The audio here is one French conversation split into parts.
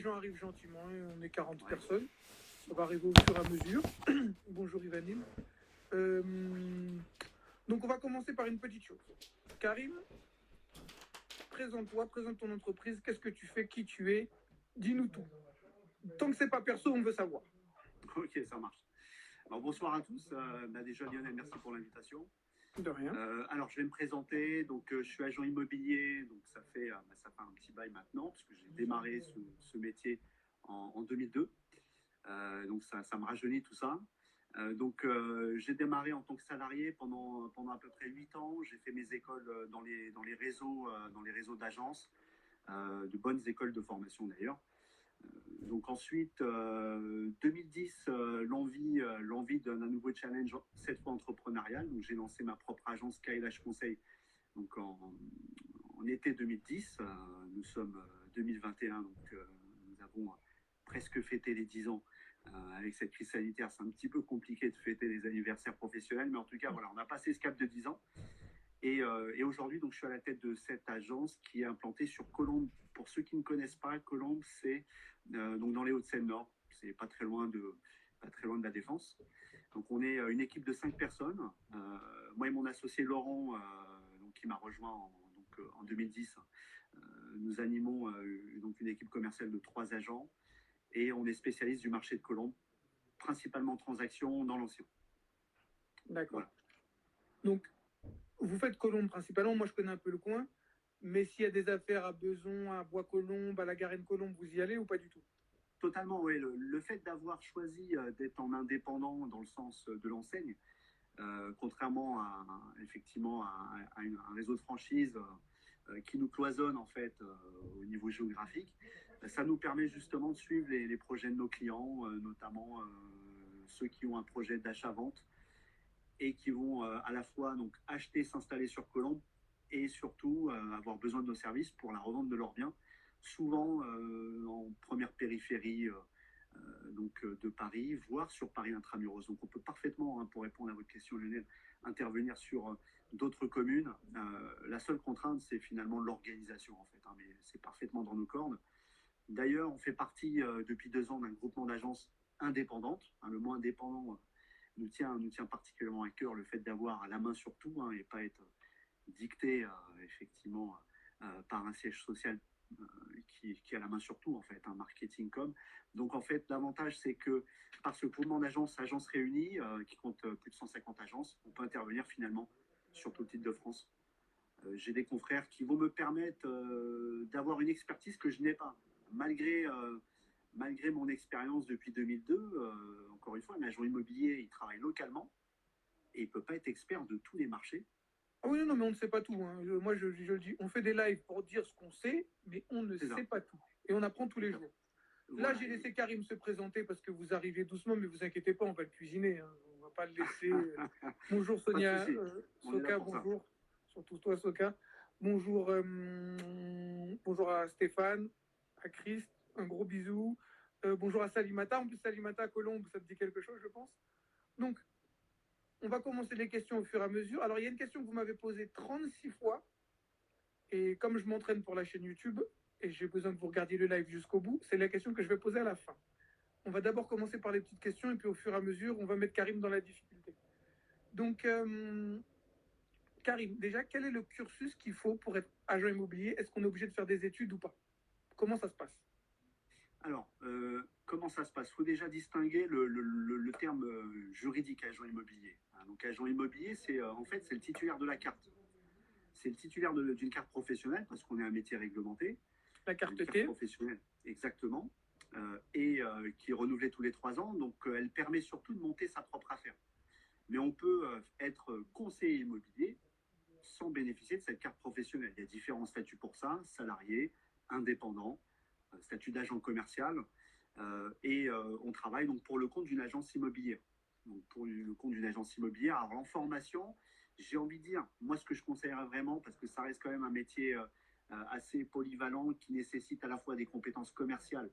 Les gens arrivent gentiment, hein, on est 40 Ouais. personnes. Ça va arriver au fur et à mesure. Bonjour Ivanine. Donc on va commencer par une petite chose. Karim, présente-toi, présente ton entreprise, qu'est-ce que tu fais, qui tu es, dis-nous tout. Tant que c'est pas perso, on veut savoir. Ok, ça marche. Alors bonsoir à tous. Déjà Lionel, merci pour l'invitation. De rien. Alors je vais me présenter. Donc je suis agent immobilier. Donc ça fait un petit bail maintenant parce que j'ai démarré ce métier en 2002. Donc ça me rajeunit tout ça. J'ai démarré en tant que salarié pendant à peu près 8 ans. J'ai fait mes écoles dans les réseaux d'agences, de bonnes écoles de formation d'ailleurs. Donc ensuite, 2010, l'envie d'un nouveau challenge, cette fois entrepreneurial. Donc j'ai lancé ma propre agence KLH Conseil donc en été 2010. Nous sommes 2021, donc nous avons presque fêté les 10 ans. Avec cette crise sanitaire, c'est un petit peu compliqué de fêter les anniversaires professionnels, mais en tout cas, voilà, on a passé ce cap de 10 ans. Et aujourd'hui, donc, je suis à la tête de cette agence qui est implantée sur Colombes. Pour ceux qui ne connaissent pas, Colombes, c'est donc dans les Hauts-de-Seine Nord. C'est pas très loin de la Défense. Donc, on est une équipe de 5 personnes. Moi et mon associé Laurent, donc, qui m'a rejoint en 2010. Nous animons donc une équipe commerciale de 3 agents et on est spécialiste du marché de Colombes, principalement transactions dans l'ancien. D'accord. Voilà. Donc, vous faites Colombes principalement. Moi, je connais un peu le coin. Mais s'il y a des affaires à Beson, à Bois-Colombes, à la Garenne-Colombe, vous y allez ou pas du tout? Totalement, oui. Le fait d'avoir choisi d'être en indépendant dans le sens de l'enseigne, contrairement effectivement à un réseau de franchise qui nous cloisonne en fait au niveau géographique, ça nous permet justement de suivre les projets de nos clients, notamment ceux qui ont un projet d'achat-vente et qui vont à la fois donc acheter, s'installer sur Colombes et surtout avoir besoin de nos services pour la revente de leurs biens, souvent en première périphérie de Paris, voire sur Paris intramuros. Donc on peut parfaitement, hein, pour répondre à votre question Lionel, intervenir sur d'autres communes. La seule contrainte, c'est finalement l'organisation en fait, hein, mais c'est parfaitement dans nos cordes. D'ailleurs, on fait partie depuis 2 ans d'un groupement d'agences indépendantes. Hein, le mot indépendant nous tient particulièrement à cœur, le fait d'avoir la main sur tout, hein, et pas être dicté effectivement par un siège social qui a la main sur tout en fait, un marketing com. Donc en fait, l'avantage c'est que par ce groupement agences réunies, qui compte plus de 150 agences, on peut intervenir finalement sur tout le titre de France. J'ai des confrères qui vont me permettre d'avoir une expertise que je n'ai pas, malgré mon expérience depuis 2002. Encore une fois, un agent immobilier, il travaille localement et il ne peut pas être expert de tous les marchés. Ah oui, non, mais on ne sait pas tout. Hein. Moi, je le dis, on fait des lives pour dire ce qu'on sait, mais on ne sait pas tout. Et on apprend tous les jours. Là, j'ai laissé Karim se présenter parce que vous arrivez doucement, mais vous inquiétez pas, on va le cuisiner. Hein. On va pas le laisser. Bonjour Sonia, Soka, bonjour. Surtout toi, Soka. Bonjour, bonjour à Stéphane, à Christ, un gros bisou. Bonjour à Salimata. En plus, Salimata à Colombe, ça te dit quelque chose, je pense. Donc, on va commencer les questions au fur et à mesure. Alors, il y a une question que vous m'avez posée 36 fois. Et comme je m'entraîne pour la chaîne YouTube, et j'ai besoin que vous regardiez le live jusqu'au bout, c'est la question que je vais poser à la fin. On va d'abord commencer par les petites questions, et puis au fur et à mesure, on va mettre Karim dans la difficulté. Donc, Karim, déjà, quel est le cursus qu'il faut pour être agent immobilier? Est-ce qu'on est obligé de faire des études ou pas? Comment ça se passe? Alors, comment ça se passe? Il faut déjà distinguer le terme juridique agent immobilier. Hein, donc, agent immobilier, en fait, c'est le titulaire de la carte. C'est le titulaire d'une carte professionnelle, parce qu'on est un métier réglementé. La carte T. Carte professionnelle, exactement. Et qui est renouvelée tous les 3 ans. Donc, elle permet surtout de monter sa propre affaire. Mais on peut être conseiller immobilier sans bénéficier de cette carte professionnelle. Il y a différents statuts pour ça, salarié, indépendant, statut d'agent commercial, on travaille donc pour le compte d'une agence immobilière. Donc pour le compte d'une agence immobilière. Alors en formation, j'ai envie de dire, moi ce que je conseillerais vraiment, parce que ça reste quand même un métier assez polyvalent qui nécessite à la fois des compétences commerciales,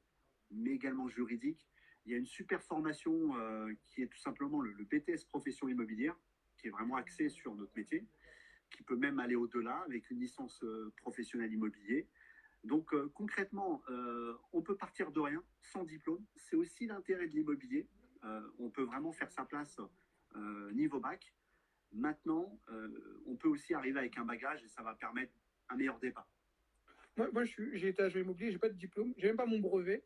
mais également juridiques. Il y a une super formation qui est tout simplement le BTS Profession Immobilière, qui est vraiment axé sur notre métier, qui peut même aller au-delà avec une licence professionnelle immobilier. Donc concrètement, on peut partir de rien, sans diplôme. C'est aussi l'intérêt de l'immobilier. On peut vraiment faire sa place niveau bac. Maintenant, on peut aussi arriver avec un bagage et ça va permettre un meilleur départ. Moi j'ai été agent immobilier, j'ai pas de diplôme, j'ai même pas mon brevet.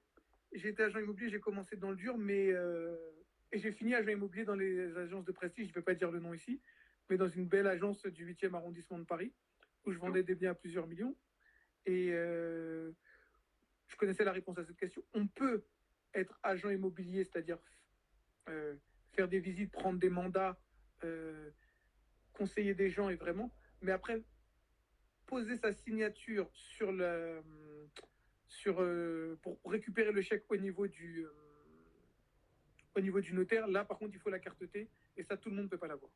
J'ai été agent immobilier, j'ai commencé dans le dur, mais et j'ai fini agent immobilier dans les agences de prestige, je ne vais pas dire le nom ici, mais dans une belle agence du 8e arrondissement de Paris, où je vendais des biens à plusieurs millions. Et je connaissais la réponse à cette question. On peut être agent immobilier, c'est-à-dire faire des visites, prendre des mandats, conseiller des gens et vraiment, mais après poser sa signature pour récupérer le chèque au niveau du notaire. Là, par contre, il faut la carte T et ça, tout le monde ne peut pas l'avoir.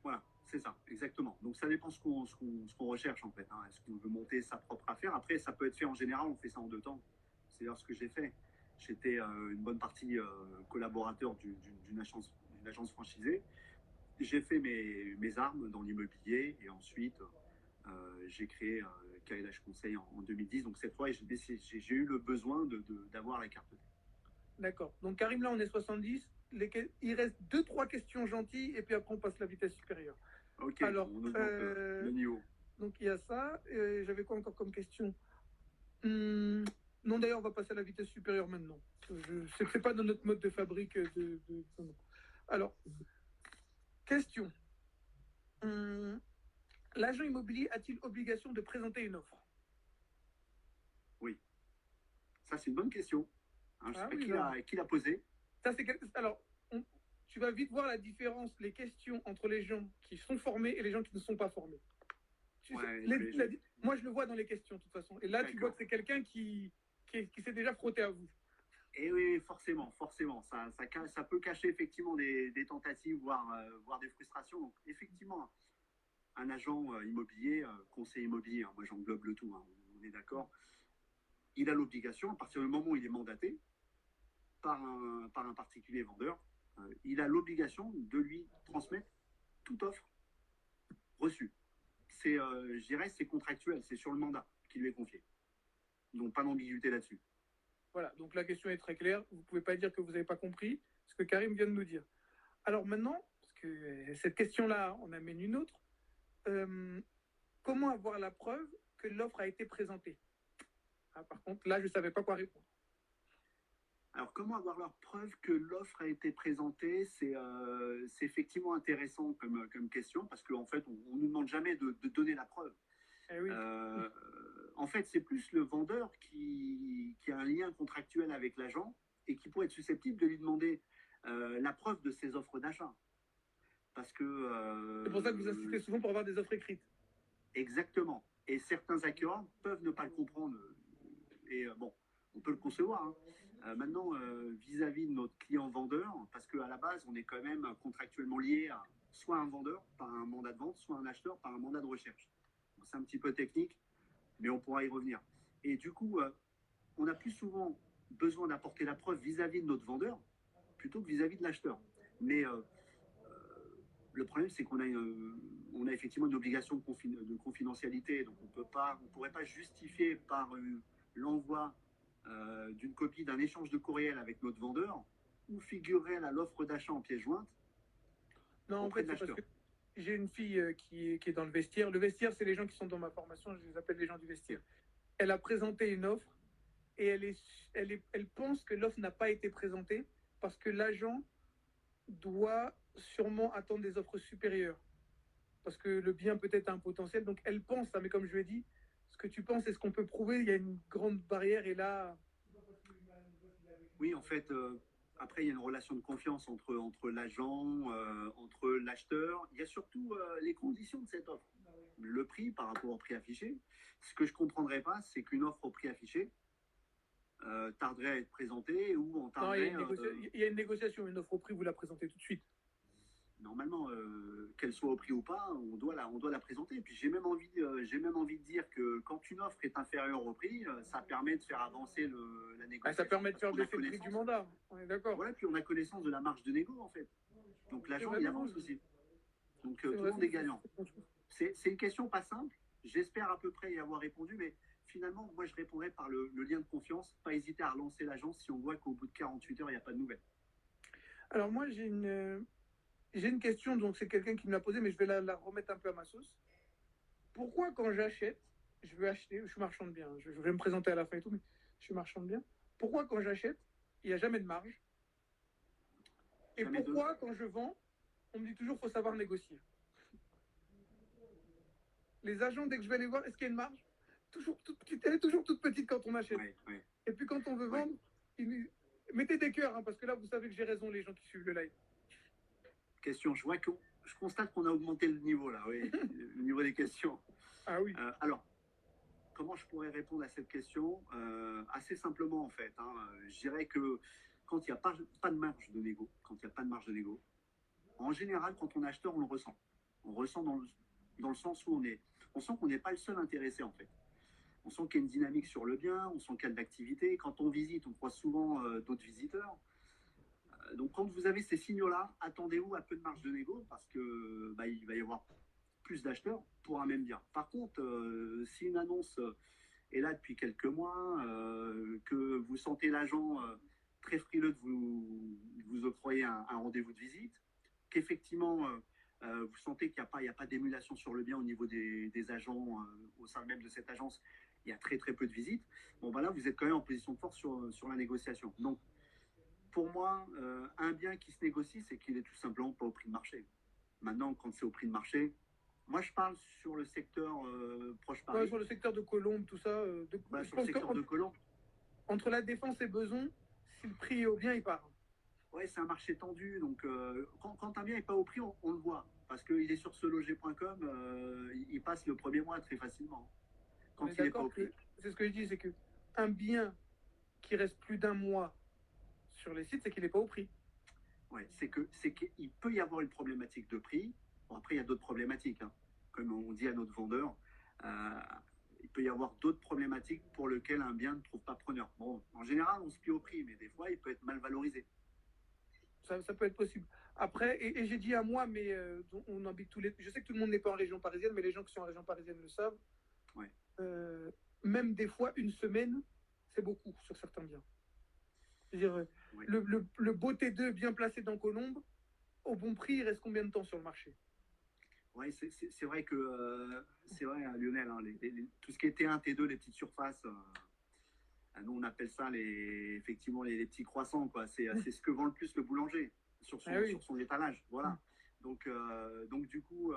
Voilà, c'est ça, exactement. Donc ça dépend ce qu'on recherche en fait. Hein. Est-ce qu'on veut monter sa propre affaire? Après, ça peut être fait en général, on fait ça en 2 temps. C'est d'ailleurs ce que j'ai fait. J'étais une bonne partie collaborateur d'une agence franchisée. J'ai fait mes armes dans l'immobilier et ensuite j'ai créé KLH Conseil en 2010. Donc cette fois, j'ai eu le besoin d'avoir la carte T. D'accord. Donc Karim, là, on est 70. Il reste 2-3 questions gentilles et puis après, on passe la vitesse supérieure. Ok, alors, on augmente le niveau. Donc il y a ça. J'avais quoi encore comme question? Non, d'ailleurs, on va passer à la vitesse supérieure maintenant. Je sais que ce n'est pas dans notre mode de fabrique. Alors, question. L'agent immobilier a-t-il obligation de présenter une offre? Oui. Ça, c'est une bonne question. Hein, je ne sais oui, pas qui l'a posé. Ça, alors, tu vas vite voir la différence, les questions entre les gens qui sont formés et les gens qui ne sont pas formés. Moi, je le vois dans les questions, de toute façon. Et là, tu vois que c'est quelqu'un qui s'est déjà frotté à vous. Et oui, forcément. Ça peut cacher effectivement des tentatives, voire des frustrations. Donc, effectivement, un agent immobilier, conseiller immobilier, hein, moi j'englobe le tout, hein, on est d'accord, il a l'obligation, à partir du moment où il est mandaté par un particulier vendeur, il a l'obligation de lui transmettre toute offre reçue. Je dirais, c'est contractuel, c'est sur le mandat qui lui est confié. Donc pas d'ambiguïté là-dessus. Voilà, donc la question est très claire. Vous ne pouvez pas dire que vous n'avez pas compris ce que Karim vient de nous dire. Alors maintenant, parce que cette question-là, on amène une autre. Comment avoir la preuve que l'offre a été présentée? Par contre, là, je ne savais pas quoi répondre. Alors, comment avoir la preuve que l'offre a été présentée? C'est effectivement intéressant comme question parce qu'en fait, on ne nous demande jamais de donner la preuve. Oui. En fait, c'est plus le vendeur qui a un lien contractuel avec l'agent et qui pourrait être susceptible de lui demander la preuve de ses offres d'achat. Parce que c'est pour ça que vous insistez souvent pour avoir des offres écrites. Exactement. Et certains acquéreurs peuvent ne pas le comprendre. Et bon, on peut le concevoir. Hein. Maintenant, vis-à-vis de notre client vendeur, parce qu'à la base, on est quand même contractuellement lié à soit un vendeur par un mandat de vente, soit un acheteur par un mandat de recherche. C'est un petit peu technique, mais on pourra y revenir. Et du coup, on a plus souvent besoin d'apporter la preuve vis-à-vis de notre vendeur plutôt que vis-à-vis de l'acheteur. Mais le problème, c'est qu'on a effectivement une obligation de confidentialité, donc on ne pourrait pas justifier par l'envoi d'une copie d'un échange de courriel avec notre vendeur où figurerait l'offre d'achat en pièce jointe. Non, en fait, c'est parce que j'ai une fille qui est dans le vestiaire. Le vestiaire, c'est les gens qui sont dans ma formation, je les appelle les gens du vestiaire. Elle a présenté une offre et elle pense que l'offre n'a pas été présentée parce que l'agent doit sûrement attendre des offres supérieures. Parce que le bien peut-être a un potentiel. Donc elle pense ça, mais comme je lui ai dit, ce que tu penses, est-ce qu'on peut prouver? Il y a une grande barrière et là... Oui, en fait, après, il y a une relation de confiance entre l'agent, entre l'acheteur. Il y a surtout les conditions de cette offre. Le prix par rapport au prix affiché. Ce que je ne comprendrais pas, c'est qu'une offre au prix affiché tarderait à être présentée ou on tarderait... Non, il y a une négociation. Une offre au prix, vous la présentez tout de suite. Normalement, qu'elle soit au prix ou pas, on doit la présenter. Et puis j'ai même envie de dire que quand une offre est inférieure au prix, ça permet de faire avancer la négociation. Ça permet de faire baisser le prix du mandat. On est d'accord. Voilà, puis on a connaissance de la marge de négo en fait. Donc l'agent il avance aussi. Donc tout le monde est gagnant. C'est une question pas simple. J'espère à peu près y avoir répondu, mais finalement, moi, je répondrais par le lien de confiance. Pas hésiter à relancer l'agence si on voit qu'au bout de 48 heures, il n'y a pas de nouvelles. Alors moi, j'ai une question, donc c'est quelqu'un qui me l'a posée, mais je vais la remettre un peu à ma sauce. Pourquoi quand j'achète, je veux acheter, je suis marchand de biens, je vais me présenter à la fin et tout, mais je suis marchand de biens. Pourquoi quand j'achète, il n'y a jamais de marge? Et Jamais pourquoi quand je vends, on me dit toujours qu'il faut savoir négocier? Les agents, dès que je vais les voir, est-ce qu'il y a une marge? Toujours toute petite, elle est toujours toute petite quand on achète. Ouais. Et puis quand on veut vendre, mettez des cœurs, hein, parce que là, vous savez que j'ai raison, les gens qui suivent le live. Question, je constate qu'on a augmenté le niveau là, oui, le niveau des questions. Ah oui. Alors, comment je pourrais répondre à cette question? Assez simplement en fait. Je dirais que quand il n'y a pas de marge de négo, en général, quand on est acheteur, on le ressent. On ressent dans le sens où on sent qu'on n'est pas le seul intéressé en fait. On sent qu'il y a une dynamique sur le bien, on sent qu'il y a de l'activité. Quand on visite, on croise souvent d'autres visiteurs. Donc quand vous avez ces signaux-là, attendez-vous à peu de marge de négo parce que il va y avoir plus d'acheteurs pour un même bien. Par contre, si une annonce est là depuis quelques mois, que vous sentez l'agent très frileux de vous octroyer un rendez-vous de visite, qu'effectivement vous sentez qu'il n'y a pas d'émulation sur le bien au niveau des agents au sein même de cette agence, il y a très très peu de visites, bon là vous êtes quand même en position de force sur la négociation. Donc pour moi, un bien qui se négocie, c'est qu'il est tout simplement pas au prix de marché. Maintenant, quand c'est au prix de marché, moi je parle sur le secteur proche Paris. Sur le secteur de Colombes, tout ça. Sur le secteur de Colombes. Entre la Défense et Beson, si le prix est au bien, il part. Ouais, c'est un marché tendu. Donc, quand un bien n'est pas au prix, on le voit. Parce qu'il est sur seloger.com, il passe le premier mois très facilement. Quand il n'est pas au prix. C'est ce que je dis, c'est qu'un bien qui reste plus d'un mois sur les sites, c'est qu'il n'est pas au prix. Ouais, c'est qu'il peut y avoir une problématique de prix. Bon, après, il y a d'autres problématiques. Comme on dit à notre vendeur, il peut y avoir d'autres problématiques pour lesquelles un bien ne trouve pas preneur. Bon, en général, on se plie au prix, mais des fois, il peut être mal valorisé. Ça peut être possible. Après, et j'ai dit à moi, mais on habite tous les. Je sais que tout le monde n'est pas en région parisienne, mais les gens qui sont en région parisienne le savent. Ouais. Même des fois, une semaine, c'est beaucoup sur certains biens. C'est-à-dire, oui. Le beau T2 bien placé dans Colombes, au bon prix, il reste combien de temps sur le marché? Oui, c'est vrai que c'est vrai, Lionel, tout ce qui est T1, T2, les petites surfaces, nous on appelle ça effectivement les petits croissants, quoi. C'est ce que vend le plus le boulanger sur son étalage. Voilà. Donc du coup,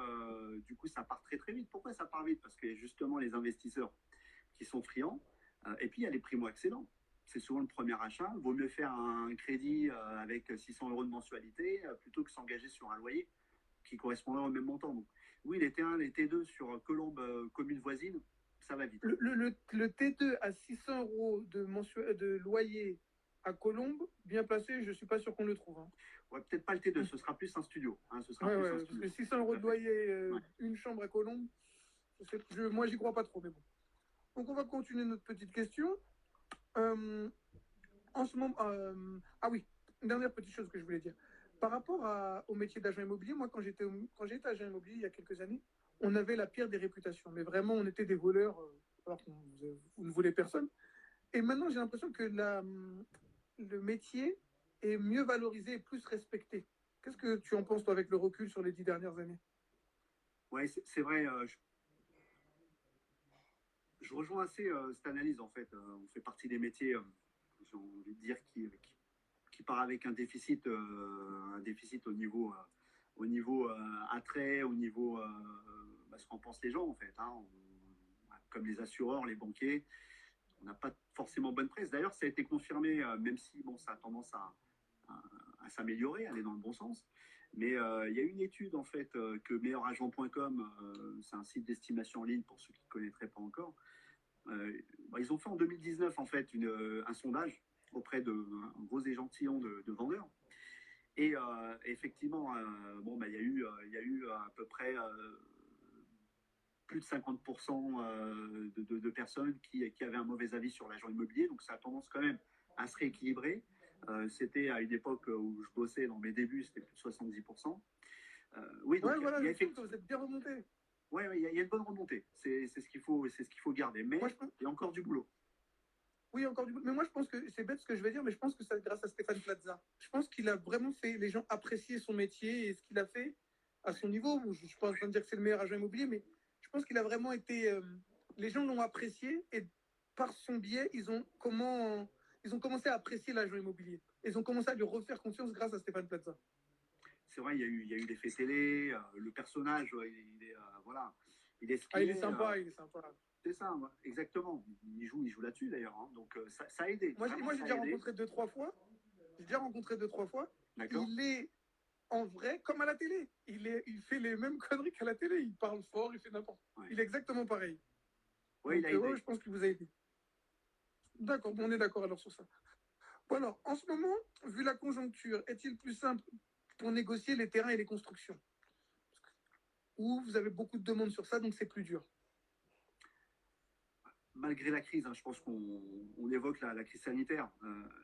ça part très très vite. Pourquoi ça part vite? Parce qu'il y a justement les investisseurs qui sont friands, et puis il y a les primo-accédants. C'est souvent le premier achat. Il vaut mieux faire un crédit avec 600 € de mensualité plutôt que s'engager sur un loyer qui correspondrait au même montant. Donc, oui, les T1, les T2 sur Colombes, commune voisine, ça va vite. Le T2 à 600 € de loyer à Colombes, bien placé, je ne suis pas sûr qu'on le trouve. Ouais, peut-être pas le T2, ce sera plus un studio. Ce sera plus un studio. Parce que 600 € de loyer, une chambre à Colombes, moi, j'y crois pas trop, mais bon. Donc, on va continuer notre petite question. En ce moment, ah oui, une dernière petite chose que je voulais dire. Par rapport au métier d'agent immobilier, moi, quand j'étais agent immobilier il y a quelques années, on avait la pire des réputations. Mais vraiment, on était des voleurs, alors qu'on ne voulait personne. Et maintenant, j'ai l'impression que le métier est mieux valorisé et plus respecté. Qu'est-ce que tu en penses, toi, avec le recul sur les 10 dernières années? Oui, c'est vrai. Je rejoins assez cette analyse, en fait. On fait partie des métiers, j'ai envie de dire, qui part avec un déficit au niveau attrait, au niveau ce qu'en pensent les gens, en fait. Comme les assureurs, les banquiers, on n'a pas forcément bonne presse. D'ailleurs, ça a été confirmé, même si ça a tendance à s'améliorer, aller dans le bon sens. Mais il y a une étude, en fait, que meilleuragent.com, c'est un site d'estimation en ligne pour ceux qui ne connaîtraient pas encore. Ils ont fait en 2019, en fait, un sondage auprès d'un gros échantillon de vendeurs. Et effectivement, il y a eu à peu près plus de 50% de personnes qui avaient un mauvais avis sur l'agent immobilier. Donc ça a tendance quand même à se rééquilibrer. C'était à une époque où je bossais dans mes débuts, c'était plus de 70%. Oui, donc voilà, vous êtes bien remonté. Ouais, ouais, il y a une bonne remontée. C'est ce qu'il faut garder. Mais Moi, je pense, il y a encore du boulot. oui, encore du boulot. Mais moi, je pense que c'est bête ce que je vais dire, mais je pense que c'est grâce à Stéphane Plaza. Je pense qu'il a vraiment fait les gens apprécier son métier et ce qu'il a fait à son niveau. Je ne suis pas en train de dire que c'est le meilleur agent immobilier, mais je pense qu'il a vraiment été. Les gens l'ont apprécié et par son biais, ils ont commencé à apprécier l'agent immobilier. Ils ont commencé à lui refaire confiance grâce à Stéphane Plaza. C'est vrai, il y a eu l'effet télé, le personnage, il est, voilà, il est ce Ah, qu'il est. il est sympa. C'est ça, exactement. Il joue là-dessus d'ailleurs. Hein. Donc ça a aidé. Vraiment, Moi j'ai ça a déjà aidé. rencontré deux, trois fois. J'ai déjà rencontré deux, trois fois. D'accord. Il est en vrai comme à la télé. Il fait les mêmes conneries qu'à la télé. Il parle fort, il fait n'importe quoi. Ouais. Il est exactement pareil. Oui, il a aidé. Je pense qu'il vous a aidé. D'accord, bon, on est d'accord alors sur ça. Bon alors, en ce moment, vu la conjoncture, est-il plus simple pour négocier les terrains et les constructions? Ou vous avez beaucoup de demandes sur ça, donc c'est plus dur? Malgré la crise, hein, je pense qu'on évoque la crise sanitaire.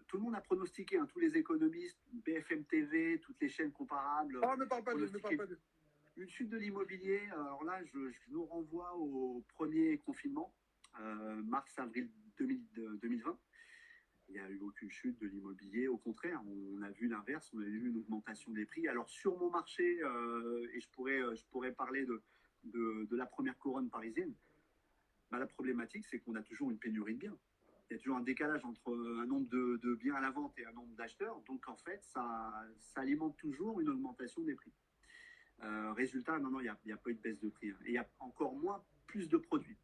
Tout le monde a pronostiqué, hein, tous les économistes, BFM TV, toutes les chaînes comparables. Oh, ne parle pas d'eux, ne parle pas d'eux. Une chute de l'immobilier, alors là, je nous renvoie au premier confinement, mars-avril 2020. Il n'y a eu aucune chute de l'immobilier. Au contraire, on a vu l'inverse, on a vu une augmentation des prix. Alors sur mon marché, et je pourrais parler de la première couronne parisienne, bah, la problématique, c'est qu'on a toujours une pénurie de biens. Il y a toujours un décalage entre un nombre de biens à la vente et un nombre d'acheteurs. Donc, en fait, ça alimente toujours une augmentation des prix. Résultat, non, il n'y a pas eu de baisse de prix. Hein. Et il y a encore moins, plus de produits.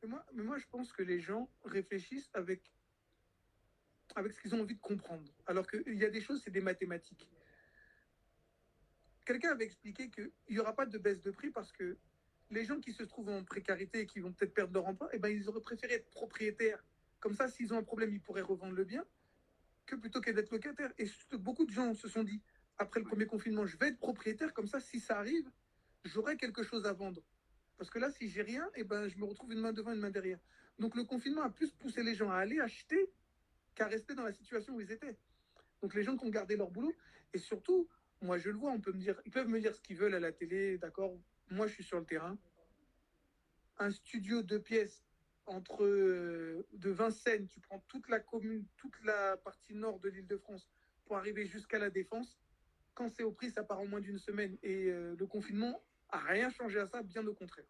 Mais moi, je pense que les gens réfléchissent avec ce qu'ils ont envie de comprendre. Alors qu'il y a des choses, c'est des mathématiques. Quelqu'un avait expliqué qu'il n'y aura pas de baisse de prix parce que les gens qui se trouvent en précarité et qui vont peut-être perdre leur emploi, eh ben, ils auraient préféré être propriétaires. Comme ça, s'ils ont un problème, ils pourraient revendre le bien que plutôt que d'être locataires. Et beaucoup de gens se sont dit, après le premier confinement, je vais être propriétaire, comme ça, si ça arrive, j'aurai quelque chose à vendre. Parce que là, si j'ai rien, eh ben, je me retrouve une main devant, une main derrière. Donc le confinement a plus poussé les gens à aller acheter qu'à rester dans la situation où ils étaient. Donc les gens qui ont gardé leur boulot, et surtout, moi je le vois, ils peuvent me dire ce qu'ils veulent à la télé, d'accord. Moi je suis sur le terrain. Un studio de pièces de Vincennes, tu prends toute la commune, toute la partie nord de l'Île-de-France pour arriver jusqu'à la Défense. Quand c'est au prix, ça part en moins d'une semaine. Et le confinement a rien changé à ça, bien au contraire.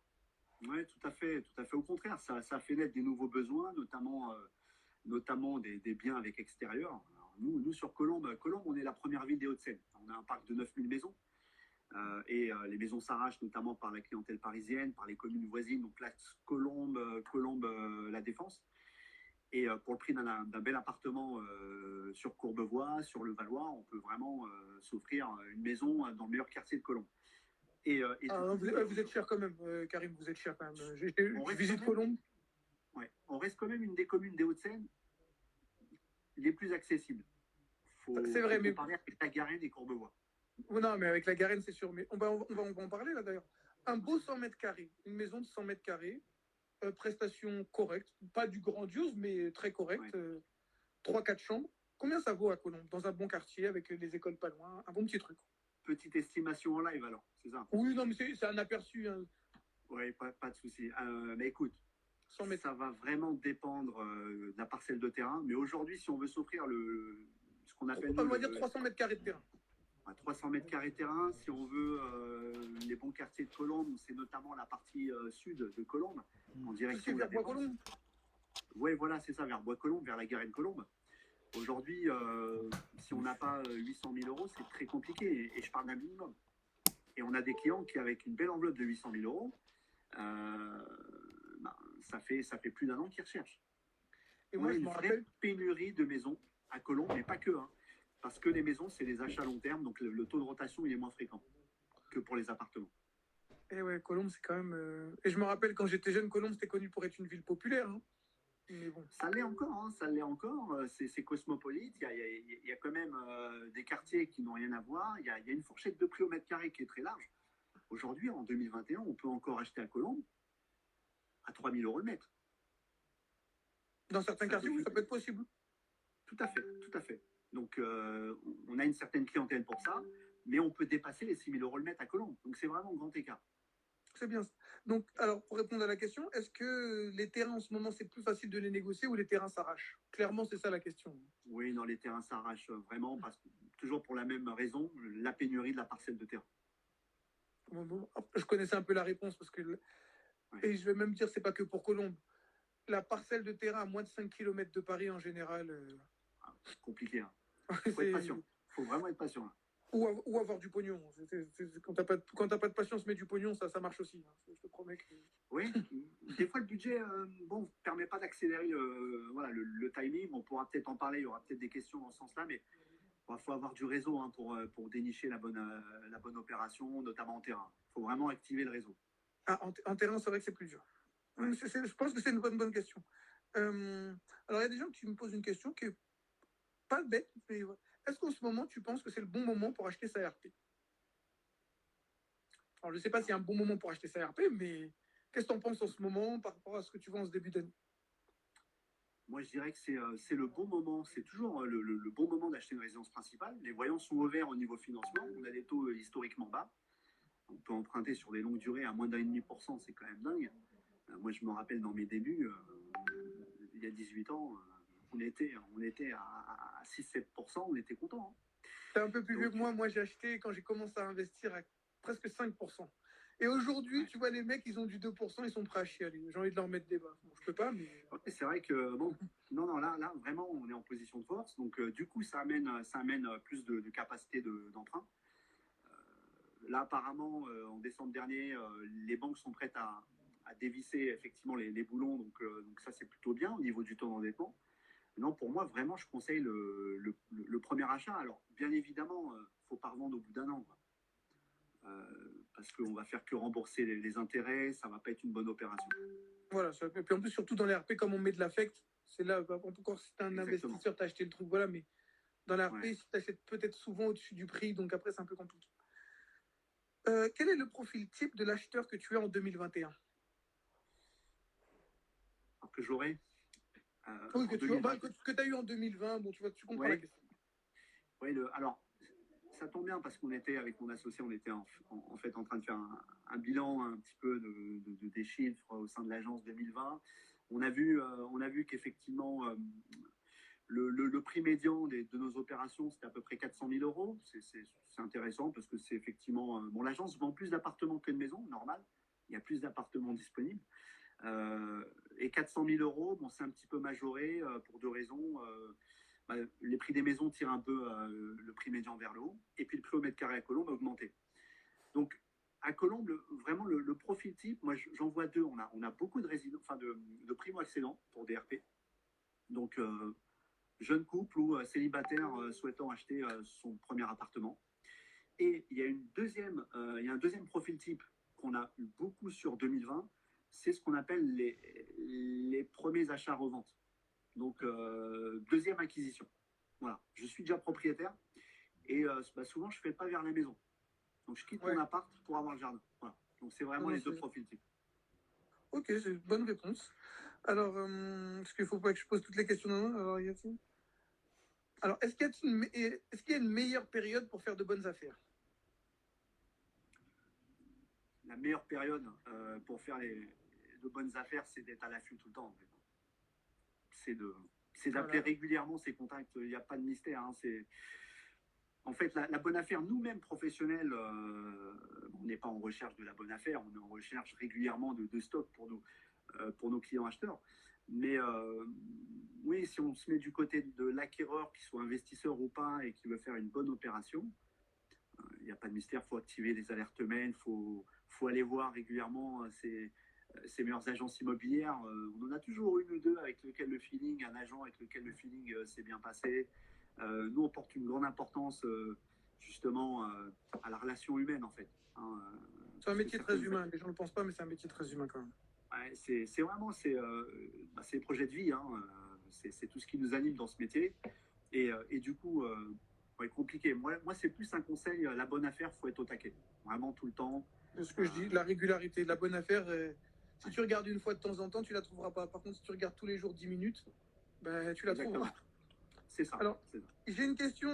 Oui, tout à fait au contraire. Ça fait naître des nouveaux besoins, notamment des biens avec extérieur. Alors, nous, sur Colombes, on est la première ville des Hauts-de-Seine. On a un parc de 9000 maisons. Les maisons s'arrachent notamment par la clientèle parisienne, par les communes voisines, donc là, Colombes, La Défense. Et pour le prix d'un bel appartement sur Courbevoie, sur le Valois, on peut vraiment s'offrir une maison dans le meilleur quartier de Colombes. Vous êtes cher quand même, Karim, vous êtes cher quand même. Je visite Colombes. Ouais, on reste quand même une des communes des Hauts-de-Seine les plus accessibles. C'est vrai, mais comparer avec la Garenne et Courbevoie. Non, mais avec la Garenne, c'est sûr. Mais on va en parler là d'ailleurs. Un beau 100 mètres carrés, une maison de 100 mètres carrés, prestation correcte, pas du grandiose, mais très correcte, ouais. 3-4 chambres. Combien ça vaut à Colombes, dans un bon quartier, avec les écoles pas loin, un bon petit truc? Petite estimation en live alors, c'est ça? Oui, non, mais c'est un aperçu. Hein. Oui, pas de souci. Mais écoute, ça va vraiment dépendre de la parcelle de terrain. Mais aujourd'hui, si on veut s'offrir ce qu'on appelle... On va dire 300 mètres carrés de terrain. 300 mètres carrés terrain, si on veut les bons quartiers de Colombes, c'est notamment la partie sud de Colombes, en direction de la Défense. Oui, voilà, c'est ça, vers Bois-Colombes, vers la Garenne Colombes. Aujourd'hui, si on n'a pas 800 000 euros, c'est très compliqué, et je parle d'un minimum. Et on a des clients qui, avec une belle enveloppe de 800 000 euros, ça fait plus d'un an qu'ils recherchent. Et moi, je me rappelle une pénurie de maisons à Colombes, mais pas que. Hein. Parce que les maisons, c'est des achats à long terme, donc le taux de rotation, il est moins fréquent que pour les appartements. Et ouais, Colombes, c'est quand même... Et je me rappelle, quand j'étais jeune, Colombes, c'était connu pour être une ville populaire. Hein. Mais bon. Ça l'est encore, c'est cosmopolite. Il y a quand même des quartiers qui n'ont rien à voir. Il y a une fourchette de prix au mètre carré qui est très large. Aujourd'hui, en 2021, on peut encore acheter à Colombes à 3 000 euros le mètre. Dans certains quartiers, oui, ça peut être possible. Tout à fait. Donc, on a une certaine clientèle pour ça, mais on peut dépasser les 6 000 euros le mètre à Colombes. Donc, c'est vraiment un grand écart. C'est bien ça. Donc, alors, pour répondre à la question, est-ce que les terrains en ce moment, c'est plus facile de les négocier ou les terrains s'arrachent? Clairement, c'est ça la question. Oui, non, les terrains s'arrachent vraiment, parce que, toujours pour la même raison, la pénurie de la parcelle de terrain. Bon, je connaissais un peu la réponse parce que, Ouais. et je vais même dire, c'est pas que pour Colombes. La parcelle de terrain à moins de 5 km de Paris en général. C'est compliqué. Il faut être patient. Il faut vraiment être patient. Ou avoir du pognon. Quand t'as pas de patience, mais du pognon, ça marche aussi. Je te promets que. Oui, des fois le budget ne permet pas d'accélérer le timing. On pourra peut-être en parler, il y aura peut-être des questions dans ce sens-là, mais il faut avoir du réseau pour dénicher la bonne opération, notamment en terrain. Il faut vraiment activer le réseau. Ah, en terrain, c'est vrai que c'est plus dur. Ouais. Je pense que c'est une bonne question. Alors, il y a des gens qui me posent une question qui est pas bête, mais est-ce qu'en ce moment, tu penses que c'est le bon moment pour acheter sa RP? Alors, je ne sais pas s'il y a un bon moment pour acheter sa RP, mais qu'est-ce que tu en penses en ce moment par rapport à ce que tu vois en ce début d'année? Moi, je dirais que c'est le bon moment. C'est toujours le bon moment d'acheter une résidence principale. Les voyants sont ouverts au niveau financement. On a des taux historiquement bas. On peut emprunter sur des longues durées à moins d'1,5%. C'est quand même dingue. Moi, je me rappelle dans mes débuts, il y a 18 ans, on était à 6-7%. On était content. Tu es un peu plus vieux que moi. Moi, j'ai acheté quand j'ai commencé à investir à presque 5%. Et aujourd'hui, tu vois, les mecs, ils ont du 2%, ils sont prêts à chialer. J'ai envie de leur mettre des bas. Bon, je peux pas, mais. Ouais, c'est vrai que, non, là, vraiment, on est en position de force. Donc, du coup, ça amène plus de capacité d'emprunt. Là, apparemment, en décembre dernier, les banques sont prêtes à dévisser effectivement les boulons. Donc ça, c'est plutôt bien au niveau du taux d'endettement. Non, pour moi, vraiment, je conseille le premier achat. Alors, bien évidemment, il ne faut pas revendre au bout d'un an. Parce qu'on va faire que rembourser les intérêts, ça ne va pas être une bonne opération. Voilà, et puis en plus, surtout dans les RP, comme on met de l'affect, c'est là, encore si tu es un investisseur, tu as acheté le truc, voilà, mais dans la RP, si tu achètes peut-être souvent au-dessus du prix, donc après, c'est un peu compliqué. Quel est le profil type de l'acheteur que tu es en 2021? Alors que j'aurai oui, que tu as eu en 2020, bon, tu comprends la question. Oui, alors, ça tombe bien parce qu'on était, avec mon associé, on était en fait en train de faire un bilan un petit peu des chiffres au sein de l'agence 2020. On a vu qu'effectivement, le prix médian de nos opérations, c'était à peu près 400 000 euros. C'est intéressant parce que c'est effectivement... bon, l'agence vend plus d'appartements que de maisons, normal. Il y a plus d'appartements disponibles. Et 400 000 euros, bon, c'est un petit peu majoré pour deux raisons. Les prix des maisons tirent un peu le prix médian vers le haut. Et puis le prix au mètre carré à Colombes a augmenté. Donc, à Colombes, vraiment le profil type, moi j'en vois deux. On a beaucoup de résidents, enfin de primo-accédants pour des RP. Donc, jeune couple ou célibataire souhaitant acheter son premier appartement. Et il y a un deuxième profil type qu'on a eu beaucoup sur 2020, c'est ce qu'on appelle les premiers achats-reventes. Donc, deuxième acquisition. Voilà, je suis déjà propriétaire et souvent je ne fais pas vers la maison. Donc, je quitte mon appart pour avoir le jardin. Voilà. Donc, c'est vraiment les deux profils types. Ok, c'est une bonne réponse. Alors, est-ce qu'il ne faut pas que je pose toutes les questions alors, alors, est-ce qu'il y a une meilleure période pour faire de bonnes affaires? La meilleure période pour faire de bonnes affaires, c'est d'être à l'affût tout le temps. En fait. C'est d'appeler régulièrement ses contacts. Il n'y a pas de mystère. En fait, la bonne affaire, nous-mêmes professionnels, on n'est pas en recherche de la bonne affaire, on est en recherche régulièrement de stock pour nos clients acheteurs. Mais oui, si on se met du côté de l'acquéreur, qu'il soit investisseur ou pas, et qui veut faire une bonne opération, il n'y a pas de mystère, il faut activer les alertes mail, il faut aller voir régulièrement ses meilleures agences immobilières. On en a toujours une ou deux avec lequel le feeling, un agent avec lequel le feeling s'est bien passé. Nous, on porte une grande importance justement à la relation humaine, en fait. C'est un métier très humain. Les gens ne le pensent pas, mais c'est un métier très humain quand même. Ouais, c'est vraiment les projets de vie. C'est tout ce qui nous anime dans ce métier. Et du coup, compliqué. Moi c'est plus un conseil. La bonne affaire, il faut être au taquet. Vraiment tout le temps. C'est ce que je dis, la régularité. La bonne affaire, si tu regardes une fois de temps en temps, tu ne la trouveras pas. Par contre, si tu regardes tous les jours 10 minutes, ben, tu la trouveras. C'est ça. Alors, j'ai une question.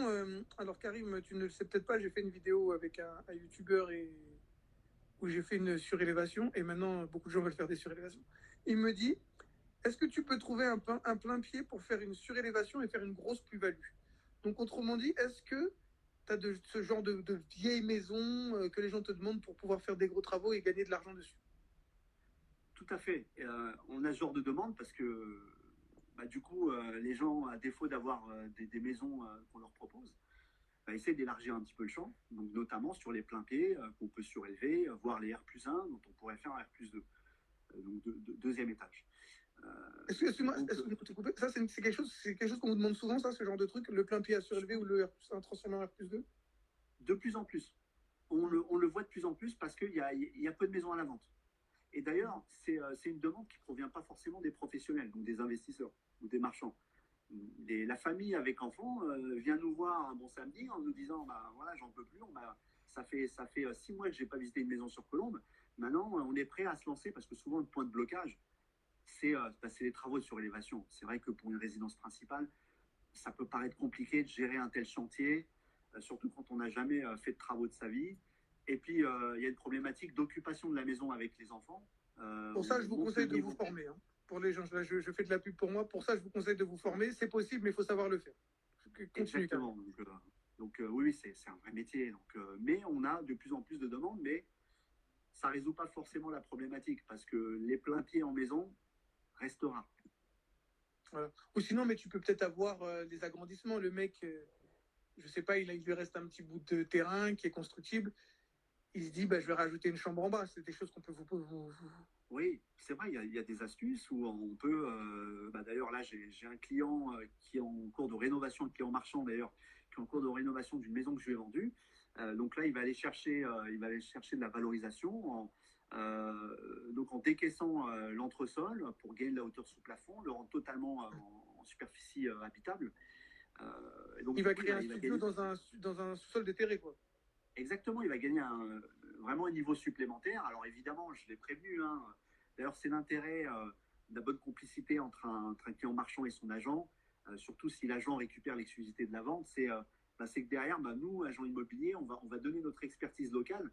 Alors, Karim, tu ne le sais peut-être pas, j'ai fait une vidéo avec un youtubeur où j'ai fait une surélévation, et maintenant beaucoup de gens veulent faire des surélévations. Il me dit, est-ce que tu peux trouver un plein pied pour faire une surélévation et faire une grosse plus-value? Donc autrement dit, est-ce que tu as ce genre de vieilles maisons que les gens te demandent pour pouvoir faire des gros travaux et gagner de l'argent dessus? Tout à fait. On a ce genre de demande parce que du coup, les gens, à défaut d'avoir des maisons qu'on leur propose, essayer d'élargir un petit peu le champ, donc notamment sur les pleins pieds qu'on peut surélever, voire les R+1 dont on pourrait faire un R+2, donc deuxième étage. Excuse-moi, ça c'est quelque chose qu'on vous demande souvent, ça, ce genre de truc, le plein pied à surélever ou le R+1 transformé en R+2? De plus en plus. On le voit de plus en plus parce qu'il y a peu de maisons à la vente. Et d'ailleurs, c'est une demande qui ne provient pas forcément des professionnels, donc des investisseurs ou des marchands. La famille avec enfants vient nous voir un bon samedi en nous disant voilà, j'en peux plus, ça fait 6 mois que je n'ai pas visité une maison sur Colombes. Maintenant, on est prêt à se lancer parce que souvent, le point de blocage, c'est les travaux de surélévation. C'est vrai que pour une résidence principale, ça peut paraître compliqué de gérer un tel chantier, surtout quand on n'a jamais fait de travaux de sa vie. Et puis, il y a une problématique d'occupation de la maison avec les enfants. Pour ça, je vous conseille de vous former. Hein. Pour les gens, je fais de la pub pour moi. Pour ça, je vous conseille de vous former. C'est possible, mais il faut savoir le faire. Continue. Exactement. Donc oui, c'est un vrai métier. Donc, mais on a de plus en plus de demandes, mais ça ne résout pas forcément la problématique parce que les pleins pieds en maison restent rares. Voilà. Ou sinon, mais tu peux peut-être avoir des agrandissements. Le mec, je sais pas, il lui reste un petit bout de terrain qui est constructible. Il se dit, je vais rajouter une chambre en bas. C'est des choses qu'on peut vous... Oui, c'est vrai, il y a des astuces où on peut... d'ailleurs, là, j'ai un client qui est en cours de rénovation, un client marchand d'ailleurs, qui est en cours de rénovation d'une maison que je lui ai vendue. Donc là, il va aller chercher de la valorisation donc en décaissant l'entresol pour gagner de la hauteur sous plafond, le rendre totalement en superficie habitable. Donc, il va créer un studio dans un sous-sol déterré, quoi. Exactement, il va gagner vraiment un niveau supplémentaire. Alors évidemment, je l'ai prévenu. Hein. D'ailleurs, c'est l'intérêt de la bonne complicité entre un client marchand et son agent, surtout si l'agent récupère l'exclusivité de la vente. C'est que derrière, nous, agents immobiliers, on va donner notre expertise locale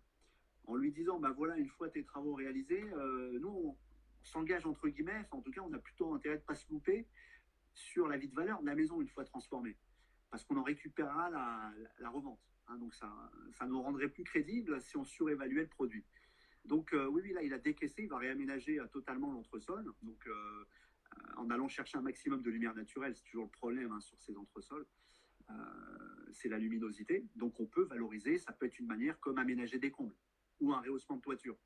en lui disant, voilà, une fois tes travaux réalisés, nous, on s'engage entre guillemets, en tout cas, on a plutôt intérêt de ne pas se louper sur la vie de valeur de la maison une fois transformée, parce qu'on en récupérera la revente. Hein, donc ça nous rendrait plus crédible si on surévaluait le produit. Donc oui, là, il a décaissé, il va réaménager totalement l'entresol. Donc en allant chercher un maximum de lumière naturelle, c'est toujours le problème sur ces entresols. C'est la luminosité. Donc on peut valoriser, ça peut être une manière comme aménager des combles ou un rehaussement de toiture.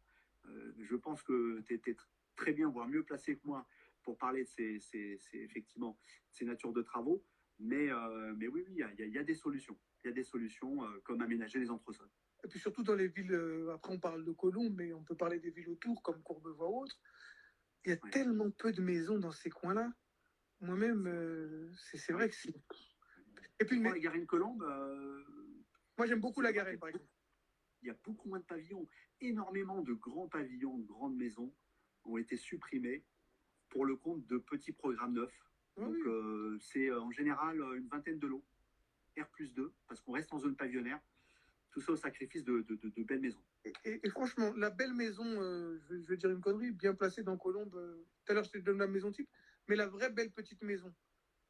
Je pense que tu étais très bien, voire mieux placé que moi pour parler de effectivement ces natures de travaux. Mais oui, il y a des solutions. Il y a des solutions comme aménager les entresols. Et puis surtout dans les villes, après on parle de Colombes, mais on peut parler des villes autour comme Courbevoie ou autres. Il y a tellement peu de maisons dans ces coins-là. Moi-même, c'est vrai que c'est... Et puis, la Garenne-Colombes... moi, j'aime beaucoup la Garenne, par exemple. Il y a beaucoup moins de pavillons. Énormément de grands pavillons, de grandes maisons ont été supprimés pour le compte de petits programmes neufs. Donc, c'est en général une vingtaine de lots, R+2, parce qu'on reste en zone pavillonnaire. Tout ça au sacrifice de belles maisons. Et franchement, la belle maison, je vais dire une connerie, bien placée dans Colombes, tout à l'heure je te donne la maison type, mais la vraie belle petite maison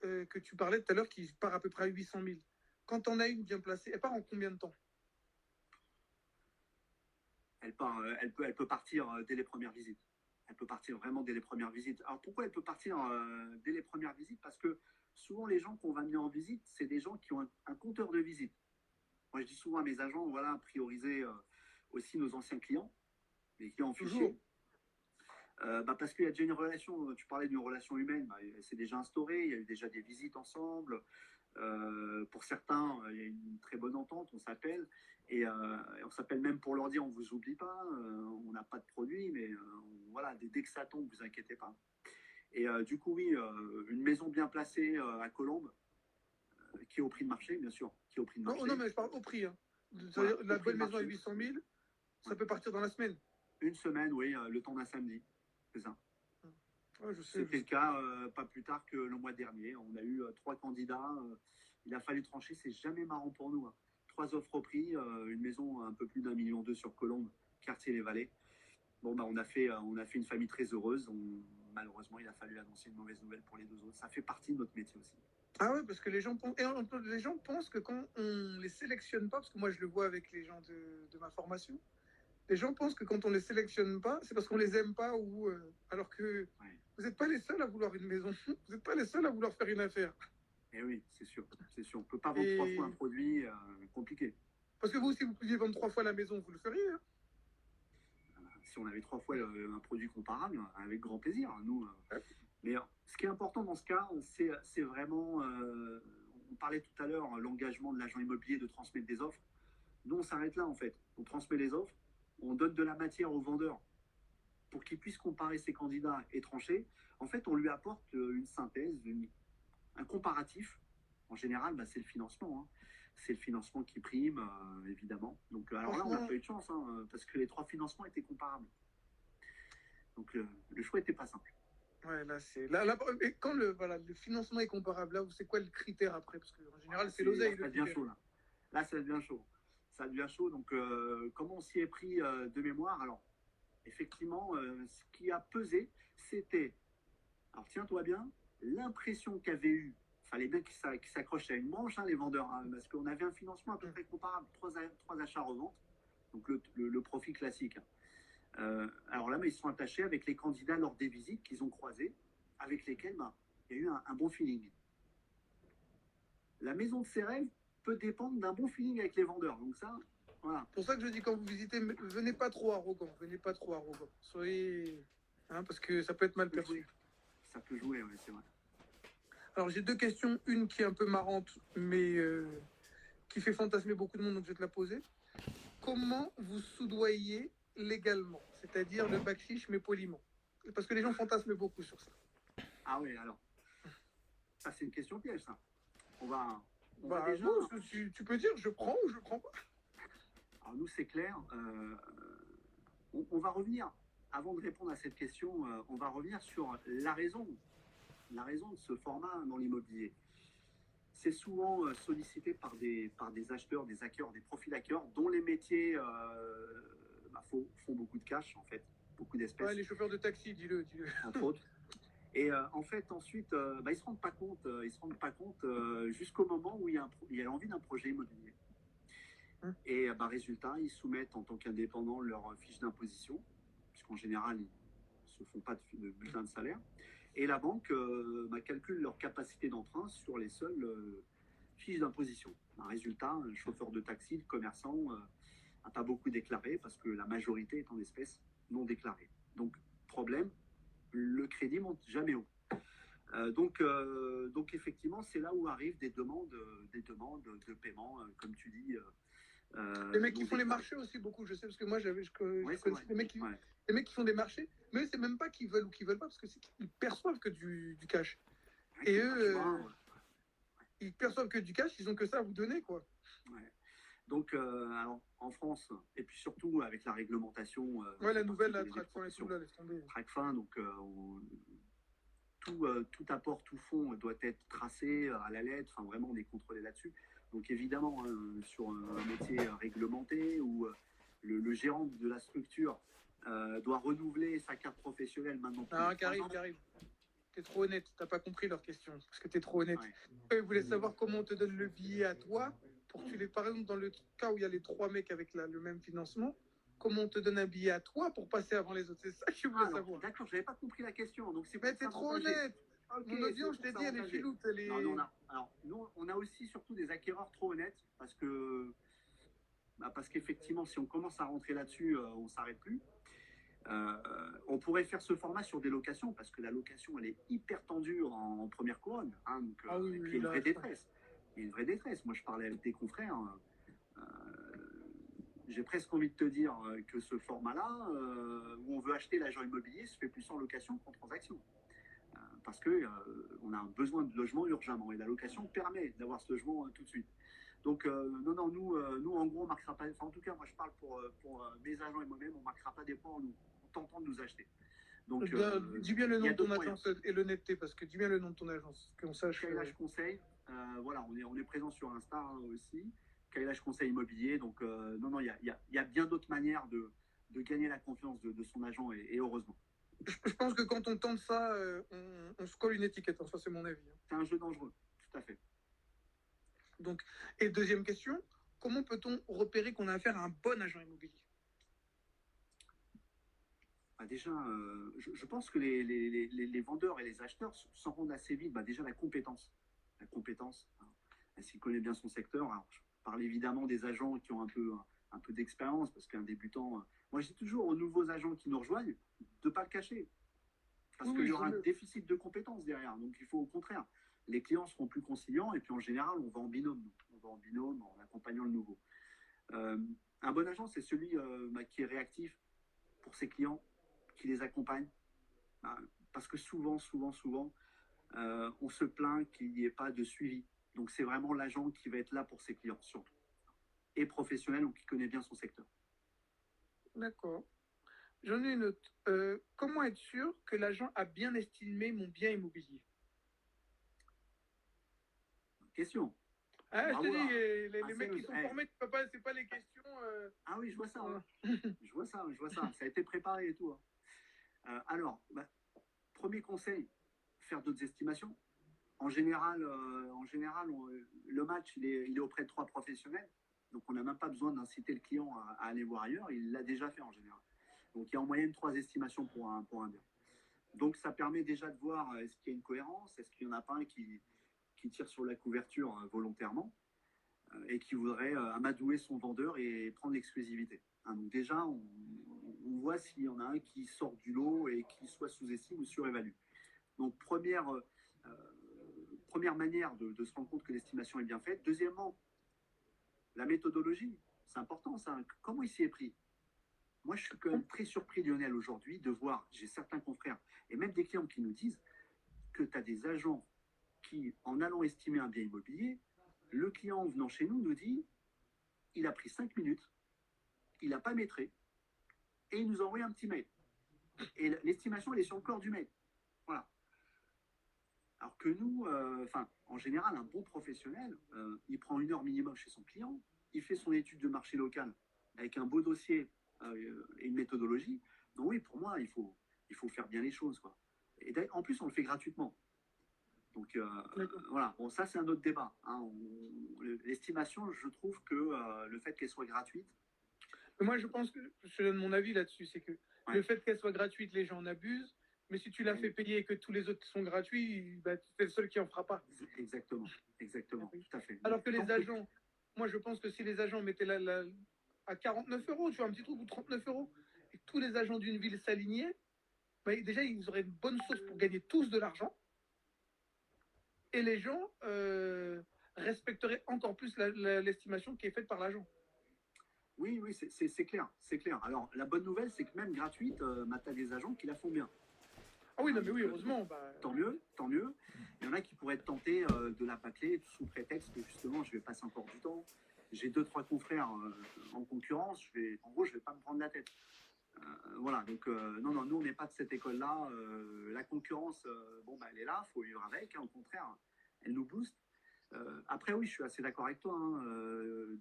que tu parlais tout à l'heure qui part à peu près à 800 000, quand on a une bien placée, elle part en combien de temps? Elle peut partir dès les premières visites. Elle peut partir vraiment dès les premières visites. Alors pourquoi elle peut partir dès les premières visites? Parce que souvent les gens qu'on va mener en visite, c'est des gens qui ont un compteur de visite. Moi je dis souvent à mes agents, voilà, prioriser aussi nos anciens clients, les clients en fichier. Parce qu'il y a déjà une relation, tu parlais d'une relation humaine, elle s'est déjà instaurée, il y a eu déjà des visites ensemble. Pour certains, il y a une très bonne entente, on s'appelle. Et on s'appelle même pour leur dire on ne vous oublie pas, on n'a pas de produit, mais voilà, dès que ça tombe, vous inquiétez pas. Et du coup, oui, une maison bien placée à Colombes, qui est au prix de marché, bien sûr. Qui est au prix de marché. Non, mais je parle au prix. Hein. Voilà, la bonne maison à 800 000, ça peut partir dans la semaine. Une semaine, oui, le temps d'un samedi. C'est ça. C'était le cas pas plus tard que le mois dernier. On a eu 3 candidats. Il a fallu trancher. C'est jamais marrant pour nous. Hein. 3 offres au prix, une maison un peu plus d'1,2 million sur Colombes quartier Les Vallées. Bon, on a fait une famille très heureuse. Malheureusement, il a fallu annoncer une mauvaise nouvelle pour les 2 autres. Ça fait partie de notre métier aussi. Ah ouais, parce que les gens pensent que quand on les sélectionne pas, parce que moi je le vois avec les gens de ma formation, les gens pensent que quand on les sélectionne pas, c'est parce qu'on les aime pas ou alors que vous n'êtes pas les seuls à vouloir une maison, vous n'êtes pas les seuls à vouloir faire une affaire. Et oui, c'est sûr. On peut pas vendre 3 fois un produit compliqué. Parce que vous, si vous pouviez vendre 3 fois la maison, vous le feriez. Hein, si on avait 3 fois un produit comparable, avec grand plaisir. Nous. Mais ce qui est important dans ce cas, c'est vraiment, on parlait tout à l'heure, l'engagement de l'agent immobilier de transmettre des offres. Nous, on s'arrête là en fait. On transmet les offres, on donne de la matière aux vendeurs pour qu'ils puissent comparer ses candidats et trancher. En fait, on lui apporte une synthèse, un comparatif. En général, c'est le financement. Hein. C'est le financement qui prime, évidemment. Donc, alors là, on n'a pas eu de chance, hein, parce que les 3 financements étaient comparables. Donc, le choix n'était pas simple. Ouais, là, c'est. Là, et quand le financement est comparable, là, c'est quoi le critère après? Parce qu'en général, c'est l'oseille. Ça devient chaud, là. Là, ça devient chaud. Ça devient chaud. Donc, comment on s'y est pris de mémoire? Alors, effectivement, ce qui a pesé, c'était, alors tiens-toi bien, l'impression qu'avaient eu, les mecs qui s'accrochent à une branche, hein, les vendeurs, hein, parce qu'on avait un financement à peu près comparable, 3 achats-reventes, donc le profit classique. Alors là, ils se sont attachés avec les candidats lors des visites qu'ils ont croisées, avec lesquels il y a eu un bon feeling. La maison de ses rêves peut dépendre d'un bon feeling avec les vendeurs. Donc ça, voilà. C'est pour ça que je dis, quand vous visitez, venez pas trop arrogant. Soyez... Hein, parce que ça peut être mal perçu. Ça peut jouer, oui, c'est vrai. Alors, j'ai 2 questions. Une qui est un peu marrante, mais qui fait fantasmer beaucoup de monde, donc je vais te la poser. Comment vous soudoyez légalement? C'est-à-dire le backfish, mais poliment. Parce que les gens fantasment beaucoup sur ça. Ah oui, alors. Ça, c'est une question piège, ça. On va déjà... tu peux dire je prends ou je prends pas. Alors nous, c'est clair. On va revenir, avant de répondre à cette question, on va revenir sur la raison de ce format dans l'immobilier. C'est souvent sollicité par des acheteurs, des hackers, des profils hackers, dont les métiers font beaucoup de cash, en fait, beaucoup d'espèces. Ouais, les chauffeurs de taxi, dis-le. Entre autres. Et en fait, ensuite, ils ne se rendent pas compte, jusqu'au moment où il y a l'envie d'un projet immobilier. Et résultat, ils soumettent en tant qu'indépendants leur fiche d'imposition, puisqu'en général, ils ne se font pas de bulletin de salaire. Et la banque calcule leur capacité d'emprunt sur les seules fiches d'imposition. Résultat, un chauffeur de taxi, le commerçant, n'a pas beaucoup déclaré parce que la majorité est en espèces non déclarées. Donc, problème, le crédit monte jamais haut. Donc effectivement, c'est là où arrivent des demandes de paiement, comme tu dis. Les mecs qui font les marchés aussi beaucoup, je sais, parce que moi je connais les mecs qui font des marchés, mais c'est même pas qu'ils veulent ou qu'ils veulent pas, parce que ils perçoivent que du cash. Et eux, ils perçoivent que du cash, ils ont que ça à vous donner, quoi. Ouais. Donc, alors, en France, et puis surtout avec la réglementation. La nouvelle, la TRACFIN, là, laisse tomber. TRACFIN, donc tout apport, tout fonds doit être tracé à la lettre, vraiment on est contrôlé là-dessus. Donc évidemment, sur un métier réglementé où le gérant de la structure doit renouveler sa carte professionnelle maintenant. Karim, t'es trop honnête, t'as pas compris leur question, parce que t'es trop honnête. Ils voulaient savoir comment on te donne le billet à toi, pour que tu les, par exemple, dans le cas où il y a les 3 mecs avec le même financement, comment on te donne un billet à toi pour passer avant les autres. C'est ça que je voulais savoir. D'accord, j'avais pas compris la question. Donc mais t'es trop honnête. Mon audience, je t'ai dit, elle est filoute. Alors, nous, on a aussi surtout des acquéreurs trop honnêtes, parce qu'effectivement, si on commence à rentrer là-dessus, on s'arrête plus. On pourrait faire ce format sur des locations, parce que la location, elle est hyper tendue en première couronne. Hein, donc, et puis il y a une vraie détresse. Il y a une vraie détresse. Moi, je parlais avec des confrères. J'ai presque envie de te dire que ce format-là, où on veut acheter l'agent immobilier, se fait plus en location qu'en transaction. Parce qu'on a un besoin de logement urgemment. Et la location permet d'avoir ce logement tout de suite. Donc, nous, en gros, on ne marquera pas. En tout cas, moi, je parle pour mes agents et moi-même, on ne marquera pas des points en tentant de nous acheter. Donc, dis bien le nom de ton agence et l'honnêteté, parce que dis bien le nom de ton agence, qu'on sache. Kailage Conseil, voilà, on est présent sur Insta aussi. Kailage Conseil Immobilier. Donc, il y a bien d'autres manières de gagner la confiance de son agent, et heureusement. Je pense que quand on tente ça, on se colle une étiquette, ça c'est mon avis. C'est un jeu dangereux, tout à fait. Donc, et deuxième question, comment peut-on repérer qu'on a affaire à un bon agent immobilier? Déjà, je pense que les vendeurs et les acheteurs s'en rendent assez vite. Déjà, la compétence. La compétence, s'il connaît bien son secteur. Alors, je parle évidemment des agents qui ont un peu d'expérience, parce qu'un débutant... moi, je dis toujours aux nouveaux agents qui nous rejoignent de ne pas le cacher. Parce qu'il y aura un déficit de compétences derrière. Donc, il faut au contraire. Les clients seront plus conciliants, et puis en général, on va en binôme. On va en binôme en accompagnant le nouveau. Un bon agent, c'est celui qui est réactif pour ses clients, qui les accompagne. Parce que souvent, on se plaint qu'il n'y ait pas de suivi. Donc, c'est vraiment l'agent qui va être là pour ses clients, surtout. Et professionnel, ou qui connaît bien son secteur. D'accord. J'en ai une autre. Comment être sûr que l'agent a bien estimé mon bien immobilier? Question. Ah, je te dis, les mecs qui sont formés, c'est pas les questions. Ah oui, je vois ça. Je vois ça. Ça a été préparé et tout. Alors, premier conseil, faire d'autres estimations. En général, le match, il est auprès de 3 professionnels. Donc, on n'a même pas besoin d'inciter le client à aller voir ailleurs. Il l'a déjà fait en général. Donc, il y a en moyenne 3 estimations pour un bien. Donc, ça permet déjà de voir est-ce qu'il y a une cohérence, est-ce qu'il n'y en a pas un qui tire sur la couverture volontairement et qui voudrait amadouer son vendeur et prendre l'exclusivité. Donc, déjà, on voit s'il y en a un qui sort du lot et qui soit sous-estime ou surévalue. Donc, première manière de se rendre compte que l'estimation est bien faite. Deuxièmement, la méthodologie, c'est important ça. Comment il s'y est pris? Moi, je suis quand même très surpris, Lionel, aujourd'hui, de voir, j'ai certains confrères et même des clients qui nous disent que tu as des agents qui, en allant estimer un bien immobilier, le client venant chez nous nous dit, il a pris 5 minutes, il n'a pas métré, et il nous a envoyé un petit mail. Et l'estimation, elle est sur le corps du mail. Voilà. Alors que nous, en général, un bon professionnel, il prend 1 heure minimum chez son client, il fait son étude de marché local avec un beau dossier et une méthodologie. Donc oui, pour moi, il faut faire bien les choses, quoi. Et en plus, on le fait gratuitement. Donc voilà, bon, ça c'est un autre débat. L'estimation, je trouve que le fait qu'elle soit gratuite... Moi, je pense que, je donne mon avis là-dessus, c'est que le fait qu'elle soit gratuite, les gens en abusent. Mais si tu la fais payer et que tous les autres sont gratuits, c'est le seul qui en fera pas. Exactement, tout à fait. Alors que les agents, moi je pense que si les agents mettaient à 49 €, tu vois, un petit truc, ou 39 €, et que tous les agents d'une ville s'alignaient, déjà ils auraient une bonne sauce pour gagner tous de l'argent. Et les gens respecteraient encore plus l'estimation qui est faite par l'agent. Oui, c'est clair, Alors, la bonne nouvelle, c'est que même gratuite, tu as des agents qui la font bien. Ah oui, non, mais oui, heureusement. Tant mieux. Il y en a qui pourraient être tentés de la bâcler sous prétexte que justement, je vais passer encore du temps. J'ai 2-3 confrères en concurrence. En gros, je ne vais pas me prendre la tête. Voilà, donc non, nous, on n'est pas de cette école-là. La concurrence, elle est là, il faut vivre avec. Au contraire, elle nous booste. Après, oui, je suis assez d'accord avec toi.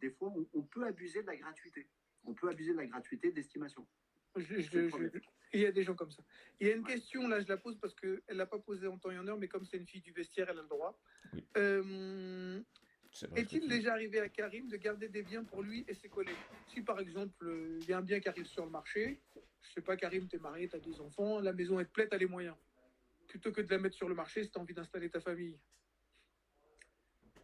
Des fois, on peut abuser de la gratuité. On peut abuser de la gratuité d'estimation. Il y a des gens comme ça. Il y a une question, là, je la pose parce qu'elle ne l'a pas posée en temps et en heure, mais comme c'est une fille du vestiaire, elle a le droit. Oui. Est-il déjà arrivé à Karim de garder des biens pour lui et ses collègues? Si, par exemple, il y a un bien qui arrive sur le marché, je sais pas, Karim, t'es marié, t'as 2 enfants, la maison est pleine, t'as les moyens. Plutôt que de la mettre sur le marché si t'as envie d'installer ta famille.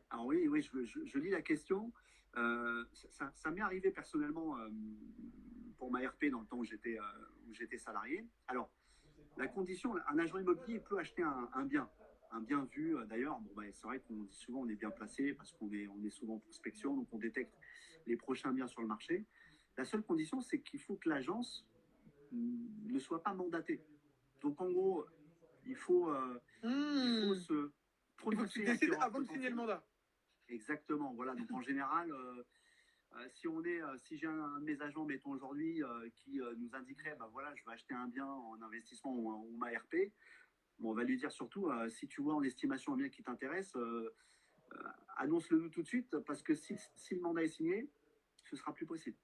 Alors oui, je lis la question. Ça m'est arrivé personnellement pour ma RP dans le temps où j'étais salarié. Alors, la condition, un agent immobilier peut acheter un bien vu. D'ailleurs, c'est vrai qu'on dit souvent on est bien placé parce qu'on est souvent en prospection, donc on détecte les prochains biens sur le marché. La seule condition, c'est qu'il faut que l'agence ne soit pas mandatée. Donc en gros, il faut se prononcer. Il faut que tu décides avant de signer le mandat. Exactement, voilà. Donc en général, si j'ai un de mes agents, mettons aujourd'hui, qui nous indiquerait, voilà, je vais acheter un bien en investissement ou ma RP, on va lui dire surtout, si tu vois en estimation un bien qui t'intéresse, annonce-le nous tout de suite, parce que si le mandat est signé, ce sera plus possible.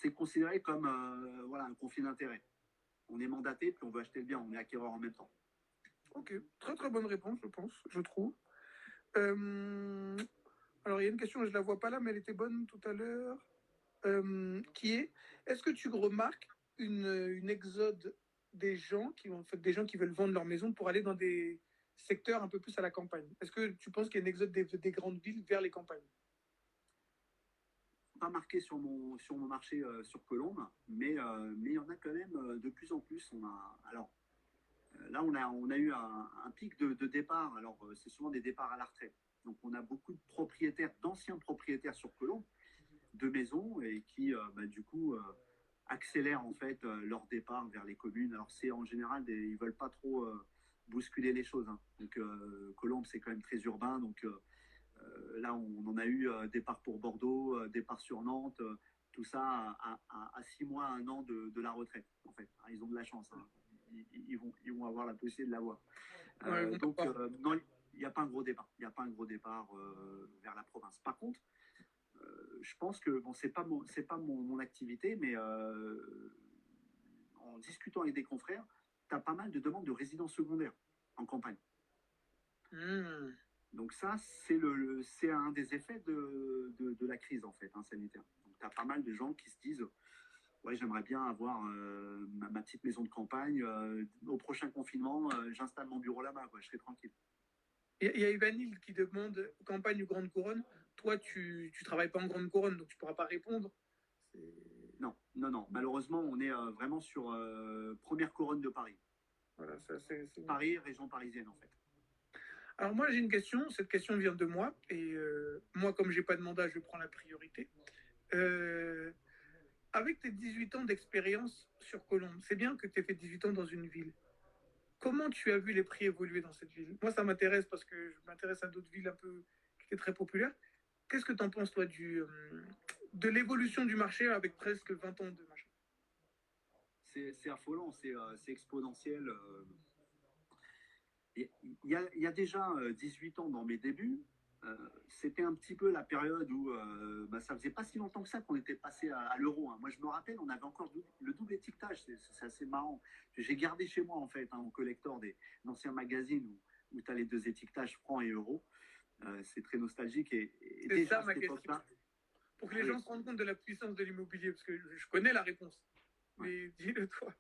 c'est considéré comme voilà, un conflit d'intérêts. On est mandaté, puis on veut acheter le bien, on est acquéreur en même temps. Ok, très très bonne réponse, je pense, je trouve. Alors, il y a une question, je ne la vois pas là, mais elle était bonne tout à l'heure, qui est, est-ce que tu remarques une exode des gens en fait, des gens qui veulent vendre leur maison pour aller dans des secteurs un peu plus à la campagne? Est-ce que tu penses qu'il y a une exode des grandes villes vers les campagnes? Pas marqué sur mon marché sur Colombes, mais il y en a quand même de plus en plus. Alors, là, on a eu un pic de départ. Alors, c'est souvent des départs à la retraite. Donc, on a beaucoup de propriétaires, d'anciens propriétaires sur Colombes, de maisons, et qui, du coup, accélèrent en fait leur départ vers les communes. Alors, c'est en général, ils ne veulent pas trop bousculer les choses. Hein. Donc, Colombes, c'est quand même très urbain. Donc, là, on en a eu départ pour Bordeaux, départ sur Nantes, tout ça à 6 mois, 1 an de la retraite, en fait. Ils ont de la chance. Hein. Ils vont avoir la possibilité de l'avoir. Ouais, Donc, non, il n'y a pas un gros départ. Il n'y a pas un gros départ vers la province. Par contre, je pense que, bon, c'est pas mon activité, mais en discutant avec des confrères, tu as pas mal de demandes de résidence secondaire en campagne. Mmh. Donc ça, c'est un des effets de la crise en fait, hein, sanitaire. Donc tu as pas mal de gens qui se disent, ouais, j'aimerais bien avoir ma petite maison de campagne. Au prochain confinement, j'installe mon bureau là-bas, quoi, je serai tranquille. Il y a Evanil qui demande campagne ou grande couronne. Toi, tu travailles pas en grande couronne, donc tu pourras pas répondre. Non, non, non. Malheureusement, on est vraiment sur première couronne de Paris. Voilà, ça, Paris, région parisienne en fait. Alors moi, j'ai une question. Cette question vient de moi. Et moi, comme j'ai pas de mandat, je prends la priorité. Avec tes 18 ans d'expérience sur Colombes, c'est bien que tu aies fait 18 ans dans une ville. Comment tu as vu les prix évoluer dans cette ville? Moi, ça m'intéresse parce que je m'intéresse à d'autres villes un peu qui étaient très populaires. Qu'est-ce que tu en penses, toi, de l'évolution du marché avec presque 20 ans de marché? C'est affolant, c'est exponentiel. Il y a déjà 18 ans dans mes débuts, c'était un petit peu la période où ça faisait pas si longtemps que ça qu'on était passé à l'euro. Hein. Moi, je me rappelle, on avait encore le double étiquetage. C'est assez marrant. J'ai gardé chez moi, en fait, hein, en collector des anciens magazines où tu as les deux étiquetages francs et euros. C'est très nostalgique. Et C'est déjà ça à ma cette question. époque-là. Pour que les gens se rendent compte de la puissance de l'immobilier, parce que je connais la réponse. Mais ouais, dis-le toi.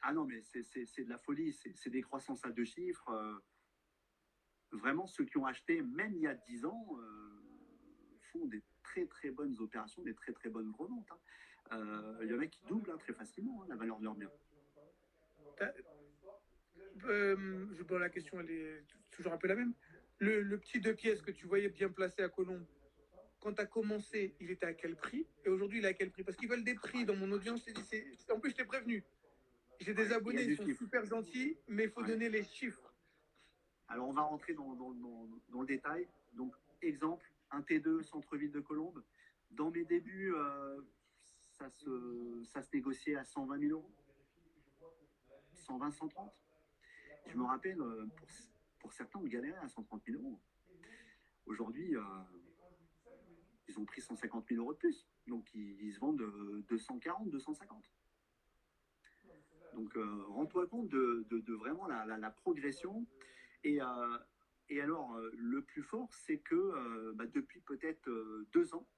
Ah non, mais c'est de la folie. C'est des croissances à 2 chiffres. Vraiment, ceux qui ont acheté, même il y a 10 ans, font des très très bonnes opérations, des très très bonnes reventes. Hein. Il y en a qui doublent très facilement la valeur de leur bien. Bon, la question, elle est toujours un peu la même. Le petit 2 pièces que tu voyais bien placé à Colombes, quand tu as commencé, il était à quel prix? Et aujourd'hui, il est à quel prix? Parce qu'ils veulent des prix dans mon audience. En plus, je t'ai prévenu. J'ai des abonnés, ils sont super gentils, mais il faut donner les chiffres. Alors, on va rentrer dans le détail. Donc, exemple, un T2 centre-ville de Colombes. Dans mes débuts, ça se négociait à 120 000 euros. 120, 130. Je me rappelle, pour certains, on galérait à 130 000 euros. Aujourd'hui, ils ont pris 150 000 euros de plus. Donc, ils se vendent 240, 250. Donc, rends-toi compte de vraiment la progression. Et alors, le plus fort, c'est que depuis peut-être 2 ans,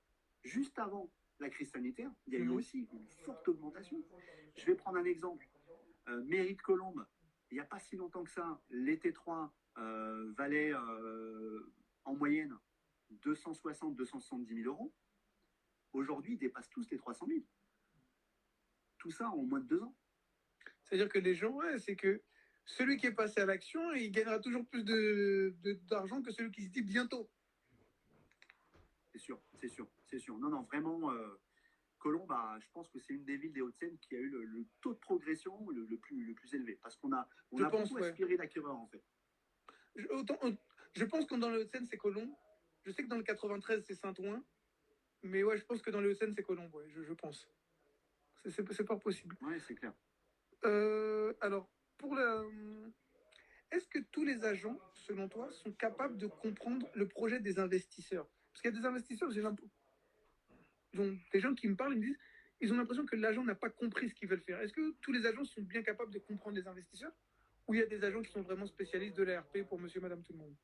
juste avant la crise sanitaire, il y a eu aussi une forte augmentation. Je vais prendre un exemple. Mairie de Colombes, il n'y a pas si longtemps que ça, les T3 valaient en moyenne 260-270 000 euros. Aujourd'hui, ils dépassent tous les 300 000. Tout ça en moins de 2 ans. C'est-à-dire que les gens, ouais, c'est que celui qui est passé à l'action, il gagnera toujours plus d'argent que celui qui se dit bientôt. C'est sûr, c'est sûr, c'est sûr. Non, non, vraiment, Colombes, je pense que c'est une des villes des Hauts-de-Seine qui a eu le taux de progression le plus élevé. Parce qu'on a beaucoup aspiré d'acquéreurs, en fait. Je pense que dans le Hauts-de-Seine, c'est Colombes. Je sais que dans le 93, c'est Saint-Ouen. Mais ouais, je pense que dans le Hauts-de-Seine, c'est Colombes, ouais, je pense. C'est pas possible. Oui, c'est clair. Alors, est-ce que tous les agents, selon toi, sont capables de comprendre le projet des investisseurs? Parce qu'il y a des investisseurs, j'ai l'impression, des gens qui me parlent, ils me disent, ils ont l'impression que l'agent n'a pas compris ce qu'ils veulent faire. Est-ce que tous les agents sont bien capables de comprendre les investisseurs, ou il y a des agents qui sont vraiment spécialistes de l'ARP pour monsieur, madame, tout le monde?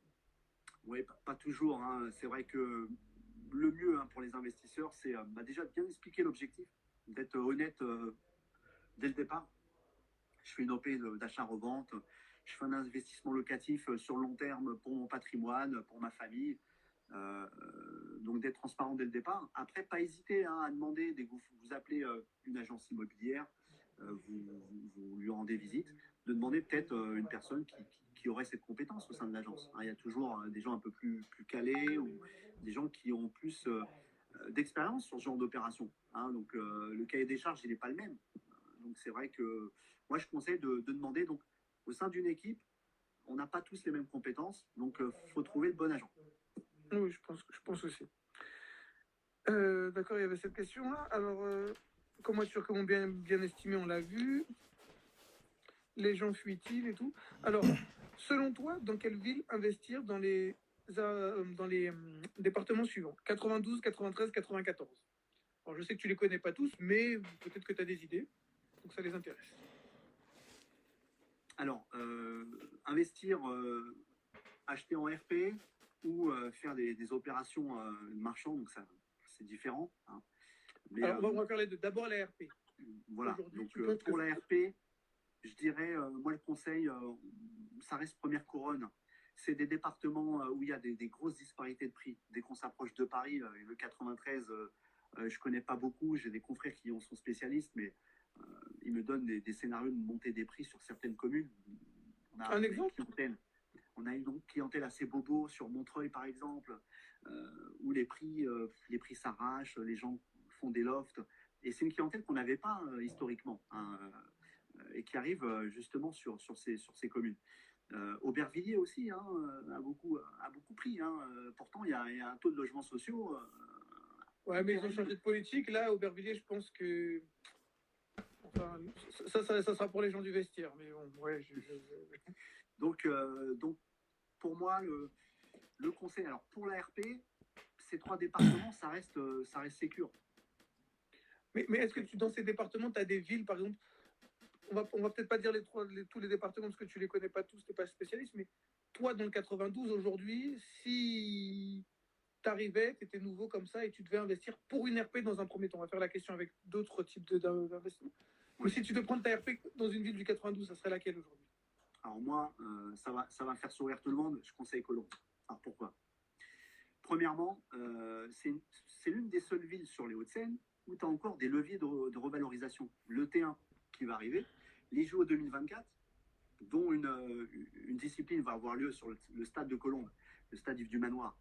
Oui, pas toujours, hein. C'est vrai que le mieux, hein, pour les investisseurs, c'est déjà de bien expliquer l'objectif, d'être honnête dès le départ. Je fais une OP d'achat-revente, je fais un investissement locatif sur le long terme pour mon patrimoine, pour ma famille. Donc d'être transparent dès le départ. Après, pas hésiter, hein, à demander, dès que vous appelez une agence immobilière, vous lui rendez visite, de demander peut-être une personne qui aurait cette compétence au sein de l'agence. Hein, il y a toujours des gens un peu plus calés ou des gens qui ont plus d'expérience sur ce genre d'opération. Hein, donc le cahier des charges, il n'est pas le même. Donc c'est vrai que moi, je conseille de demander. Donc au sein d'une équipe, on n'a pas tous les mêmes compétences, donc il faut trouver le bon agent. Oui, je pense aussi. D'accord, il y avait cette question-là. Alors, comment être sûr que bien estimé, on l'a vu. Les gens fuient-ils et tout. Alors, selon toi, dans quelle ville investir dans les départements suivants? 92, 93, 94. Alors, je sais que tu les connais pas tous, mais peut-être que tu as des idées, donc ça les intéresse. Alors, investir, acheter en RP ou faire des opérations marchandes, donc ça, c'est différent. Hein. Mais, alors, on va faire les deux. D'abord, la RP. Voilà, donc pour la RP, je dirais, moi le conseil, ça reste première couronne. C'est des départements où il y a des grosses disparités de prix. Dès qu'on s'approche de Paris, le 93, je ne connais pas beaucoup. J'ai des confrères qui en sont spécialistes, mais ils me donnent des scénarios de montée des prix sur certaines communes. Un exemple? On a une clientèle assez bobo sur Montreuil, par exemple, où les prix s'arrachent, les gens font des lofts. Et c'est une clientèle qu'on n'avait pas historiquement, hein, et qui arrive justement sur ces communes. Aubervilliers aussi, hein, a beaucoup pris. Hein. Pourtant, il y a un taux de logements sociaux. Ouais, mais ils ont changé de politique. Là, Aubervilliers, je pense que. Enfin, ça sera pour les gens du vestiaire. Mais bon, ouais. Donc, pour moi, le conseil, alors pour la RP, ces 3 départements, ça reste sécure. Mais est-ce que dans ces départements, tu as des villes, par exemple, on va peut-être pas dire tous les départements parce que tu les connais pas tous, tu n'es pas spécialiste, mais toi, dans le 92, aujourd'hui, si tu arrivais, tu étais nouveau comme ça et tu devais investir pour une RP dans un premier temps, on va faire la question avec d'autres types d'investissements. Mais si tu devais prendre ta RP dans une ville du 92, ça serait laquelle aujourd'hui? Alors moi, ça va faire sourire tout le monde, je conseille Colombes. Alors pourquoi? Premièrement, c'est l'une des seules villes sur les Hauts-de-Seine où tu as encore des leviers de revalorisation. Le T1 qui va arriver, les JO 2024, dont une discipline va avoir lieu sur le stade de Colombes, le stade Yves du Manoir.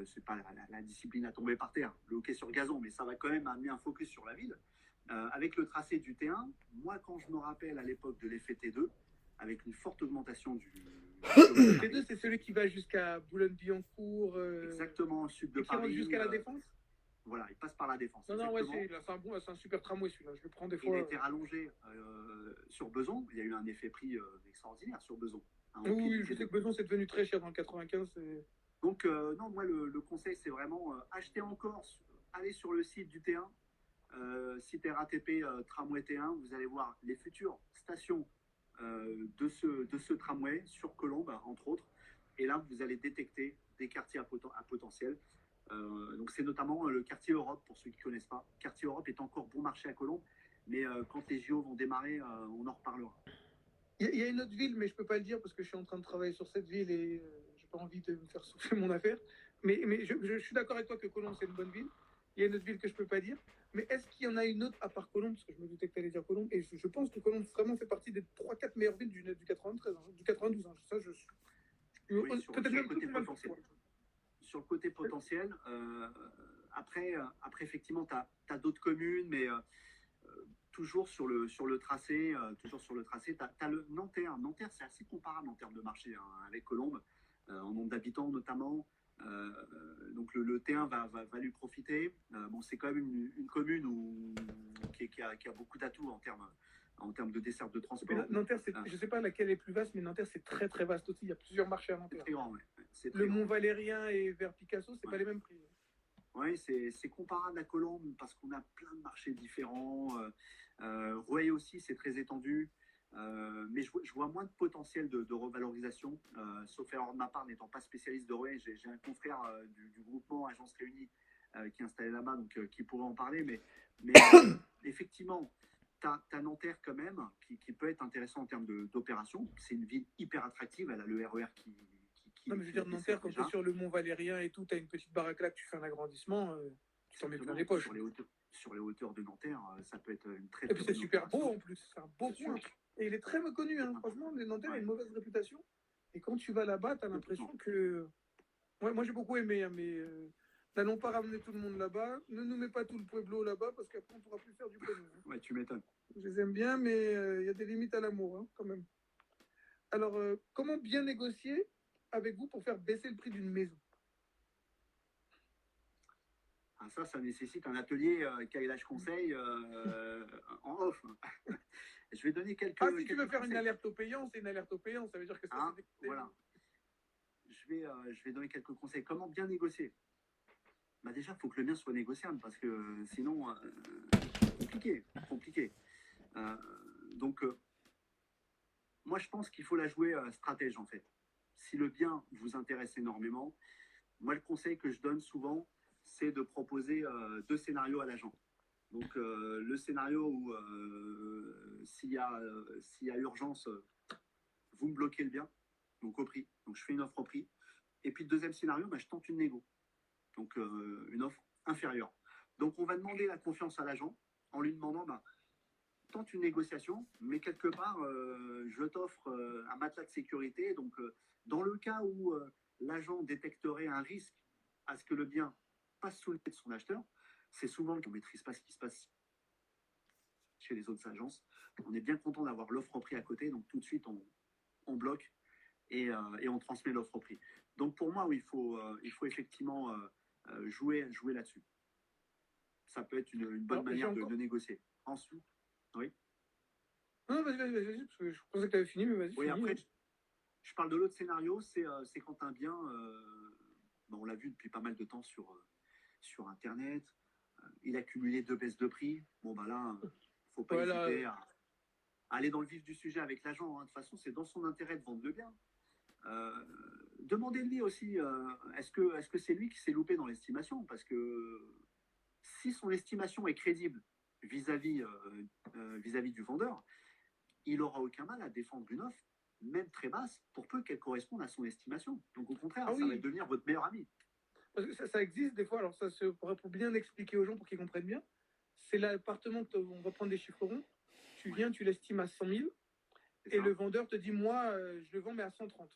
C'est pas la discipline à tomber par terre, le hockey sur gazon, mais ça va quand même amener un focus sur la ville. Avec le tracé du T1, moi, quand je me rappelle à l'époque de l'effet T2, avec une forte augmentation du T2, c'est celui qui va jusqu'à Boulogne-Billancourt. Exactement, au sud de Paris. Qui rentre jusqu'à la Défense. Voilà, il passe par la Défense. Non, ouais, c'est un super tramway celui-là. Je le prends des fois. Il a été rallongé sur Beson. Il y a eu un effet prix extraordinaire sur Beson. Hein, oui, je sais que Beson, c'est devenu très cher dans le 95. Donc, non, moi, le conseil, c'est vraiment acheter en Corse, aller sur le site du T1, site RATP tramway T1. Vous allez voir les futures stations de ce tramway sur Colombes, entre autres. Et là, vous allez détecter des quartiers à potentiel. Donc c'est notamment le quartier Europe, pour ceux qui ne connaissent pas. Quartier Europe est encore bon marché à Colombes, mais quand les JO vont démarrer, on en reparlera. Il y a une autre ville, mais je ne peux pas le dire parce que je suis en train de travailler sur cette ville et je n'ai pas envie de me faire souffler mon affaire. Mais je suis d'accord avec toi que Colombes, c'est une bonne ville. Il y a une autre ville que je ne peux pas dire. Mais est-ce qu'il y en a une autre à part Colombes? Parce que je me doutais que tu allais dire Colombes. Et je pense que Colombes vraiment fait partie des 3-4 meilleures villes du 93, hein, du 92. Hein. Ça, je suis. Oui, peut-être même côté potentiel. Sur le côté potentiel, après effectivement, tu as d'autres communes, mais toujours sur le tracé, tu as le Nanterre. Nanterre, c'est assez comparable en termes de marché, hein, avec Colombes, en nombre d'habitants notamment. Donc le T1 va lui profiter. Bon, c'est quand même une commune qui a beaucoup d'atouts en termes de dessert de transport. Mais Nanterre, je ne sais pas laquelle est plus vaste, mais Nanterre, c'est très très vaste aussi. Il y a plusieurs marchés à Nanterre. C'est très grand, ouais. Le Mont Valérien et vers Picasso, c'est pas les mêmes prix. Ouais, c'est comparable à Colombes parce qu'on a plein de marchés différents. Rouaille aussi, c'est très étendu. Mais je vois moins de potentiel de revalorisation, sauf erreur de ma part, n'étant pas spécialiste de Rouaille. J'ai un confrère du groupement Agence Réunie qui est installé là-bas, donc qui pourrait en parler. Mais effectivement, tu as Nanterre quand même, qui peut être intéressant en termes d'opération. C'est une ville hyper attractive, elle a le RER Non, mais je veux dire, Nanterre, quand tu es sur le Mont Valérien et tout, tu as une petite baraque là, que tu fais un agrandissement, tu t'en mets plein les poches. Sur les hauteurs de Nanterre, ça peut être une très, et puis très c'est super beau en plus, c'est un beau coin. Et il est très méconnu, hein. Franchement, Nanterre a une mauvaise réputation. Et quand tu vas là-bas, tu as l'impression que. Ouais, moi j'ai beaucoup aimé, hein, mais n'allons pas ramener tout le monde là-bas. Ne nous mets pas tout le pueblo là-bas parce qu'après on pourra plus faire du pognon. Hein. Ouais, tu m'étonnes. Je les aime bien, mais il y a des limites à l'amour, hein, quand même. Alors, comment bien négocier avec vous pour faire baisser le prix d'une maison? Ah, ça nécessite un atelier caillage conseil en off. Je vais donner quelques. Ah, si tu veux faire une alerte au payant, c'est une alerte au payant. Ça veut dire que ça, c'est des... Voilà. Je vais donner quelques conseils. Comment bien négocier? Bah déjà, il faut que le bien soit négociable parce que sinon, compliqué. Donc, moi, je pense qu'il faut la jouer stratège en fait. Si le bien vous intéresse énormément, moi, le conseil que je donne souvent, c'est de proposer 2 scénarios à l'agent. Donc, le scénario où s'il y a urgence, vous me bloquez le bien, donc au prix. Donc, je fais une offre au prix. Et puis, le deuxième scénario, je tente une négo. Donc, une offre inférieure. Donc, on va demander la confiance à l'agent en lui demandant, tente une négociation, mais quelque part, je t'offre un matelas de sécurité. Donc, dans le cas où l'agent détecterait un risque à ce que le bien passe sous le nez de son acheteur, c'est souvent qu'on ne maîtrise pas ce qui se passe chez les autres agences. On est bien content d'avoir l'offre au prix à côté, donc tout de suite, on bloque et on transmet l'offre au prix. Donc, pour moi, oui, il faut effectivement jouer là-dessus. Ça peut être une bonne manière de négocier. Ensuite, oui. Non, vas-y, parce que je pensais que tu avais fini, mais vas-y. Oui, après, je parle de l'autre scénario, c'est quand un bien, on l'a vu depuis pas mal de temps sur Internet, il a cumulé 2 baisses de prix. Bon, là, il ne faut pas hésiter à aller dans le vif du sujet avec l'agent. Hein. De toute façon, c'est dans son intérêt de vendre le bien. Demandez-lui aussi, est-ce que c'est lui qui s'est loupé dans l'estimation? Parce que si son estimation est crédible vis-à-vis du vendeur, il n'aura aucun mal à défendre une offre, même très basse, pour peu qu'elle corresponde à son estimation. Donc au contraire, ça va devenir votre meilleur ami. Parce que ça existe des fois, alors ça pour bien expliquer aux gens pour qu'ils comprennent bien, c'est l'appartement, on va prendre des chiffres ronds, tu viens, tu l'estimes à 100 000, et le vendeur te dit, moi, je le vends mais à 130.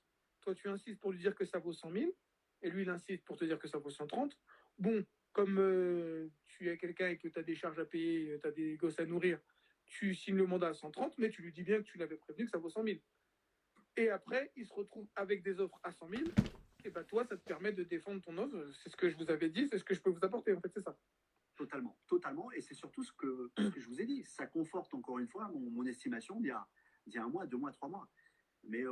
Toi, tu insistes pour lui dire que ça vaut 100 000, et lui, il insiste pour te dire que ça vaut 130. Bon, comme tu es quelqu'un et que tu as des charges à payer, tu as des gosses à nourrir, tu signes le mandat à 130, mais tu lui dis bien que tu l'avais prévenu que ça vaut 100 000. Et après, il se retrouve avec des offres à 100 000, et ben toi, ça te permet de défendre ton offre. C'est ce que je vous avais dit, c'est ce que je peux vous apporter, en fait, c'est ça. Totalement. Et c'est surtout ce que je vous ai dit. Ça conforte encore une fois mon estimation d'il y a 1 mois, 2 mois, 3 mois. Mais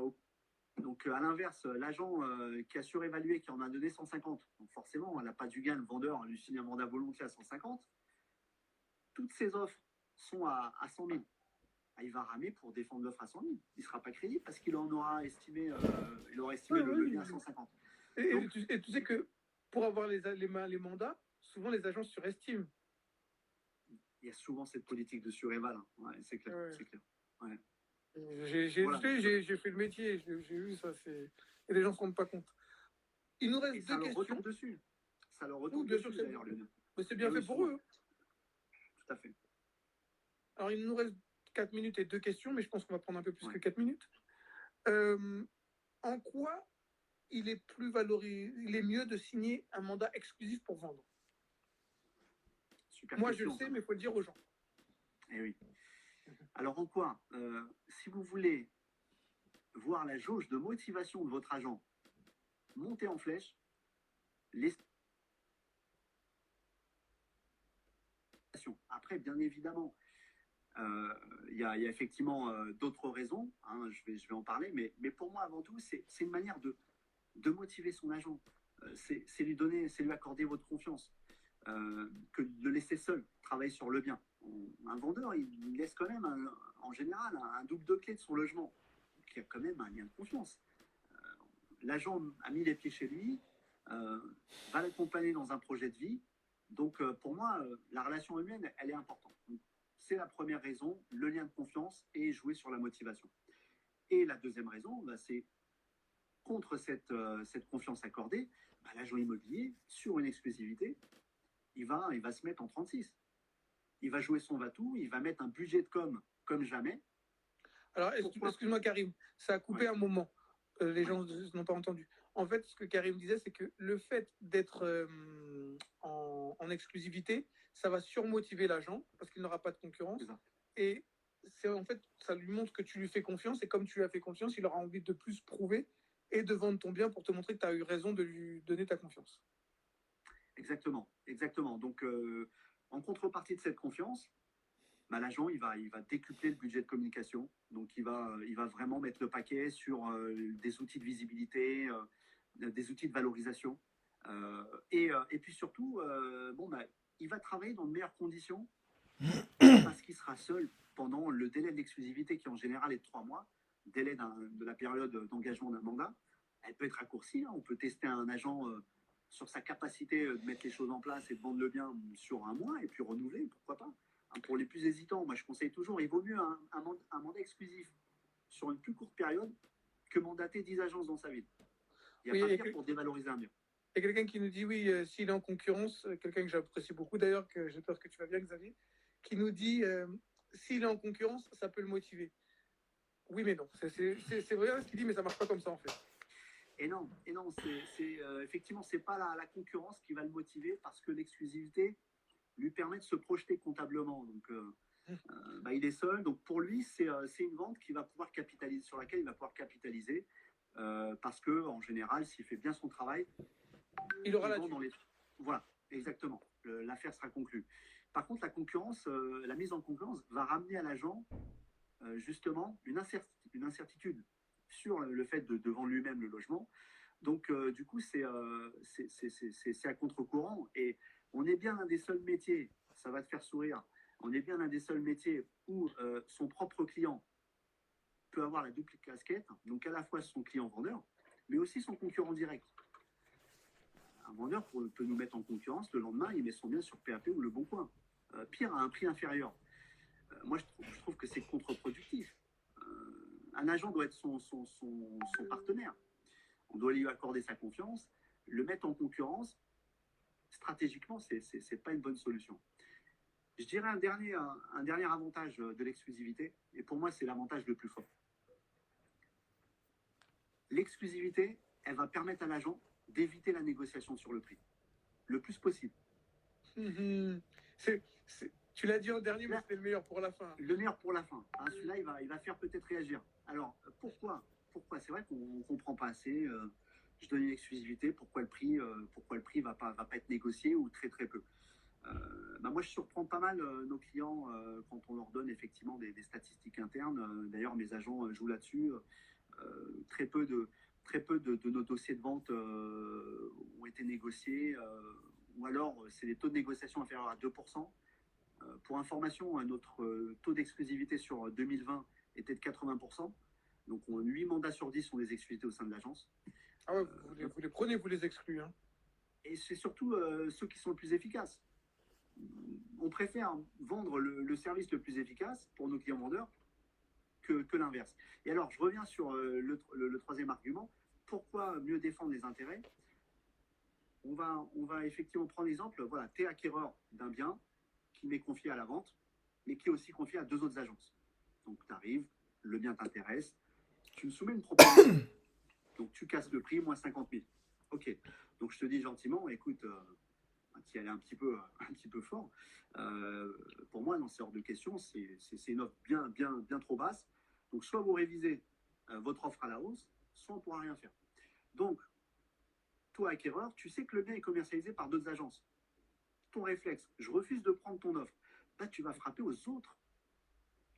donc, à l'inverse, l'agent qui a surévalué, qui en a donné 150, donc forcément, elle n'a pas du gain, le vendeur lui signe un mandat volontiers à 150. Toutes ces offres sont à 100 000. Il va ramer pour défendre l'offre à 100 000. Il ne sera pas crédible parce qu'il en aura estimé, le bien à 150. Et tu sais que pour avoir les mandats, souvent les agences surestiment. Il y a souvent cette politique de suréval. Hein. Ouais, c'est clair. Ouais. C'est clair. Ouais. J'ai fait le métier, j'ai vu ça. Et les gens ne se rendent pas compte. Il nous reste 2 questions. Dessus. Ça leur retombe dessus, d'ailleurs. Mais c'est bien fait pour eux. Tout à fait. Alors, il nous reste 4 minutes et 2 questions, mais je pense qu'on va prendre un peu plus que 4 minutes. En quoi il est plus valorisé, il est mieux de signer un mandat exclusif pour vendre? Super Moi, question, je le sais, mais il faut le dire aux gens. Eh oui. Alors, en quoi si vous voulez voir la jauge de motivation de votre agent monter en flèche, après, bien évidemment, il y a effectivement d'autres raisons, hein, je vais en parler, mais pour moi, avant tout, c'est une manière de motiver son agent. c'est lui accorder votre confiance, que de le laisser seul travailler sur le bien. Un vendeur, il laisse quand même, en général, un double de clé de son logement. Donc, il y a quand même un lien de confiance. L'agent a mis les pieds chez lui, va l'accompagner dans un projet de vie. Donc, pour moi, la relation humaine, elle est importante. Donc, c'est la première raison, le lien de confiance et jouer sur la motivation. Et la deuxième raison, c'est contre cette confiance accordée, l'agent immobilier, sur une exclusivité, il va se mettre en 36. Il va jouer son va-tout, il va mettre un budget de com comme jamais. Alors, excuse-moi Karim, ça a coupé un moment. Les gens n'ont pas entendu. En fait, ce que Karim disait, c'est que le fait d'être en exclusivité, ça va surmotiver l'agent parce qu'il n'aura pas de concurrence. Et en fait, ça lui montre que tu lui fais confiance. Et comme tu lui as fait confiance, il aura envie de plus prouver et de vendre ton bien pour te montrer que tu as eu raison de lui donner ta confiance. Exactement. Donc, en contrepartie de cette confiance, l'agent, il va décupler le budget de communication. Donc, il va vraiment mettre le paquet sur des outils de visibilité, des outils de valorisation. Et puis surtout, il va travailler dans de meilleures conditions parce qu'il sera seul pendant le délai de l'exclusivité qui, en général, est de 3 mois. Délai de la période d'engagement d'un mandat. Elle peut être raccourcie. On peut tester un agent sur sa capacité de mettre les choses en place et de vendre le bien sur 1 mois et puis renouveler, pourquoi pas. Pour les plus hésitants, moi je conseille toujours, il vaut mieux un mandat exclusif sur une plus courte période que mandater 10 agences dans sa ville. Il n'y a pas pire pour dévaloriser un bien. Il y a quelqu'un qui nous dit, oui, s'il est en concurrence, quelqu'un que j'apprécie beaucoup d'ailleurs, que j'espère que tu vas bien Xavier, qui nous dit, s'il est en concurrence, ça peut le motiver. Oui, mais non. C'est vrai ce qu'il dit, mais ça ne marche pas comme ça en fait. Et non, effectivement, ce n'est pas la concurrence qui va le motiver parce que l'exclusivité lui permet de se projeter comptablement. Donc, il est seul. Donc, pour lui, c'est une vente qui va pouvoir capitaliser, sur laquelle il va pouvoir capitaliser parce que, en général, s'il fait bien son travail, il aura la dans les... Voilà, exactement. L'affaire sera conclue. Par contre, la concurrence, la mise en concurrence va ramener à l'agent justement une incertitude sur le fait de vendre lui-même le logement. Donc, du coup, c'est à contre-courant. Et on est bien l'un des seuls métiers, ça va te faire sourire, on est bien l'un des seuls métiers où son propre client peut avoir la double casquette, donc à la fois son client vendeur, mais aussi son concurrent direct. Un vendeur peut nous mettre en concurrence, le lendemain, il met son bien sur PAP ou Le Bon Coin. Pire, à un prix inférieur. Moi, je trouve que c'est contre-productif. Un agent doit être son partenaire. On doit lui accorder sa confiance. Le mettre en concurrence, stratégiquement, c'est pas une bonne solution. Je dirais un dernier avantage de l'exclusivité, et pour moi, c'est l'avantage le plus fort. L'exclusivité, elle va permettre à l'agent d'éviter la négociation sur le prix, le plus possible. Tu l'as dit en dernier, mais c'était le meilleur pour la fin. Le meilleur pour la fin. Celui-là, il va faire peut-être réagir. Alors, pourquoi c'est vrai qu'on ne comprend pas assez. Je donne une exclusivité. Pourquoi le prix va pas être négocié ou très très peu. Moi, je surprends pas mal nos clients quand on leur donne effectivement des statistiques internes. D'ailleurs, mes agents jouent là-dessus. Très peu de nos dossiers de vente ont été négociés. Ou alors, c'est des taux de négociation inférieurs à 2%. Pour information, notre taux d'exclusivité sur 2020 était de 80%. Donc, 8 mandats sur 10 sont des exclusivités au sein de l'agence. Ah ouais, vous les prenez, vous les excluez. Hein. Et c'est surtout ceux qui sont le plus efficaces. On préfère vendre le service le plus efficace pour nos clients vendeurs que l'inverse. Et alors, je reviens sur le troisième argument. Pourquoi mieux défendre les intérêts ? On va effectivement prendre l'exemple. Voilà, tu es acquéreur d'un bien qui m'est confié à la vente, mais qui est aussi confié à 2 autres agences. Donc, tu arrives, le bien t'intéresse, tu me soumets une proposition. Donc, tu casses le prix, moins 50 000. OK. Donc, je te dis gentiment, écoute, tu y allais un petit peu fort. Pour moi, non, c'est hors de question. C'est une offre bien trop basse. Donc, soit vous révisez votre offre à la hausse, soit on ne pourra rien faire. Donc, toi, acquéreur, tu sais que le bien est commercialisé par d'autres agences. Ton réflexe, je refuse de prendre ton offre, tu vas frapper aux autres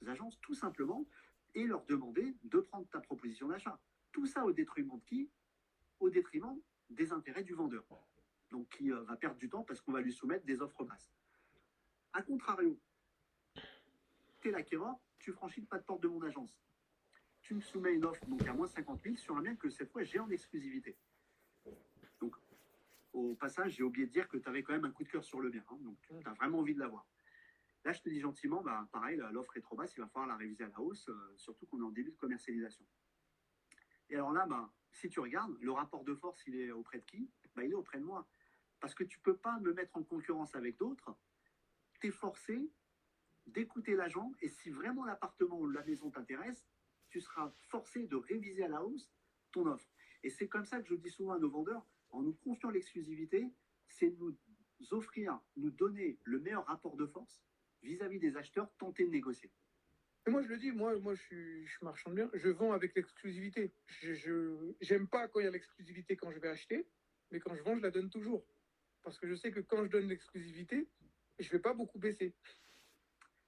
agences tout simplement et leur demander de prendre ta proposition d'achat. Tout ça au détriment de qui ? Au détriment des intérêts du vendeur. Donc, qui va perdre du temps parce qu'on va lui soumettre des offres basses. A contrario, tu es l'acquéreur, tu franchis pas de porte de mon agence. Tu me soumets une offre donc à moins 50 000 sur un bien que cette fois j'ai en exclusivité. Donc, au passage, j'ai oublié de dire que tu avais quand même un coup de cœur sur le bien. Donc, tu as vraiment envie de l'avoir. Là, je te dis gentiment, pareil, l'offre est trop basse, il va falloir la réviser à la hausse, surtout qu'on est en début de commercialisation. Et alors là, si tu regardes, le rapport de force, il est auprès de qui? Il est auprès de moi. Parce que tu ne peux pas me mettre en concurrence avec d'autres. Tu es forcé d'écouter l'agent. Et si vraiment l'appartement ou la maison t'intéresse, tu seras forcé de réviser à la hausse ton offre. Et c'est comme ça que je dis souvent à nos vendeurs, en nous confiant l'exclusivité, c'est nous offrir, nous donner le meilleur rapport de force vis-à-vis des acheteurs, tenter de négocier. Et moi, je le dis, moi je suis marchand de biens, je vends avec l'exclusivité. Je n'aime pas quand il y a l'exclusivité quand je vais acheter, mais quand je vends, je la donne toujours. Parce que je sais que quand je donne l'exclusivité, je ne vais pas beaucoup baisser.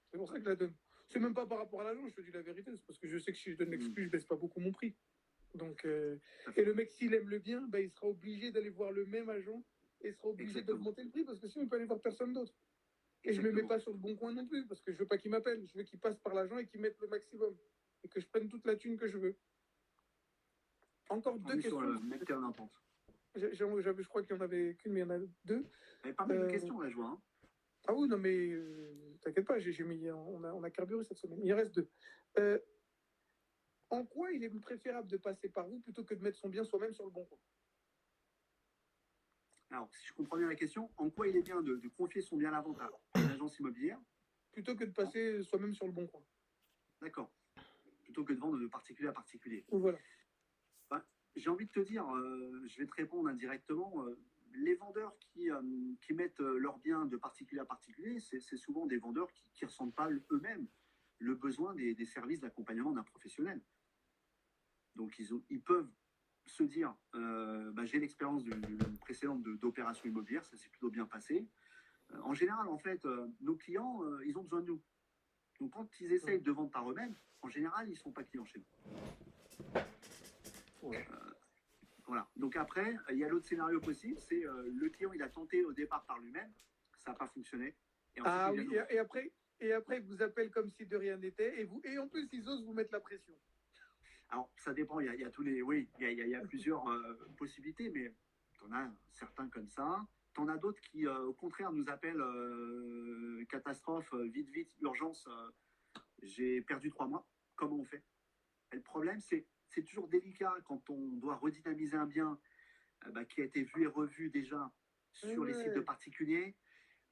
C'est pour ça que je la donne. C'est même pas par rapport à l'agent, je te dis la vérité, c'est parce que je sais que si je donne l'exclus, je ne baisse pas beaucoup mon prix. Donc, et le mec, s'il aime le bien, il sera obligé d'aller voir le même agent et il sera obligé d'augmenter le prix parce que sinon, il peut aller voir personne d'autre. Et je ne me mets pas sur le bon coin non plus, parce que je ne veux pas qu'il m'appelle. Je veux qu'il passe par l'agent et qu'il mette le maximum. Et que je prenne toute la thune que je veux. Encore deux questions. Sur le même terrain d'entente. Je crois qu'il n'y en avait qu'une, mais il y en a deux. Il y avait pas mal de questions, là, je vois. Ah oui, non, mais t'inquiète pas, on a carburé cette semaine. Il en reste deux. En quoi il est préférable de passer par vous plutôt que de mettre son bien soi-même sur le bon coin? Alors, si je comprends bien la question, en quoi il est bien de confier son bien à la vente à une agence immobilière plutôt que de passer soi-même sur le bon coin? D'accord. Plutôt que de vendre de particulier à particulier. Voilà. J'ai envie de te dire, je vais te répondre indirectement. Les vendeurs qui mettent leurs biens de particulier à particulier, c'est souvent des vendeurs qui ne ressentent pas eux-mêmes le besoin des services d'accompagnement d'un professionnel. Donc, ils peuvent se dire, j'ai l'expérience d'une précédente d'opération immobilière, ça s'est plutôt bien passé. En général, en fait, nos clients, ils ont besoin de nous. Donc, quand ils essayent de vendre par eux-mêmes, en général, ils ne sont pas clients chez nous. Voilà. Donc après, il y a l'autre scénario possible, c'est le client, il a tenté au départ par lui-même, ça n'a pas fonctionné. Et après, il vous appelle comme si de rien n'était, et en plus, ils osent vous mettre la pression. Alors, ça dépend, il y a tous les... Oui, il y a plusieurs possibilités, mais tu en as certains comme ça. Tu en as d'autres qui, au contraire, nous appellent catastrophe, vite, urgence, j'ai perdu 3 mois, comment on fait? Et le problème, c'est toujours délicat quand on doit redynamiser un bien qui a été vu et revu déjà sur les sites de particuliers.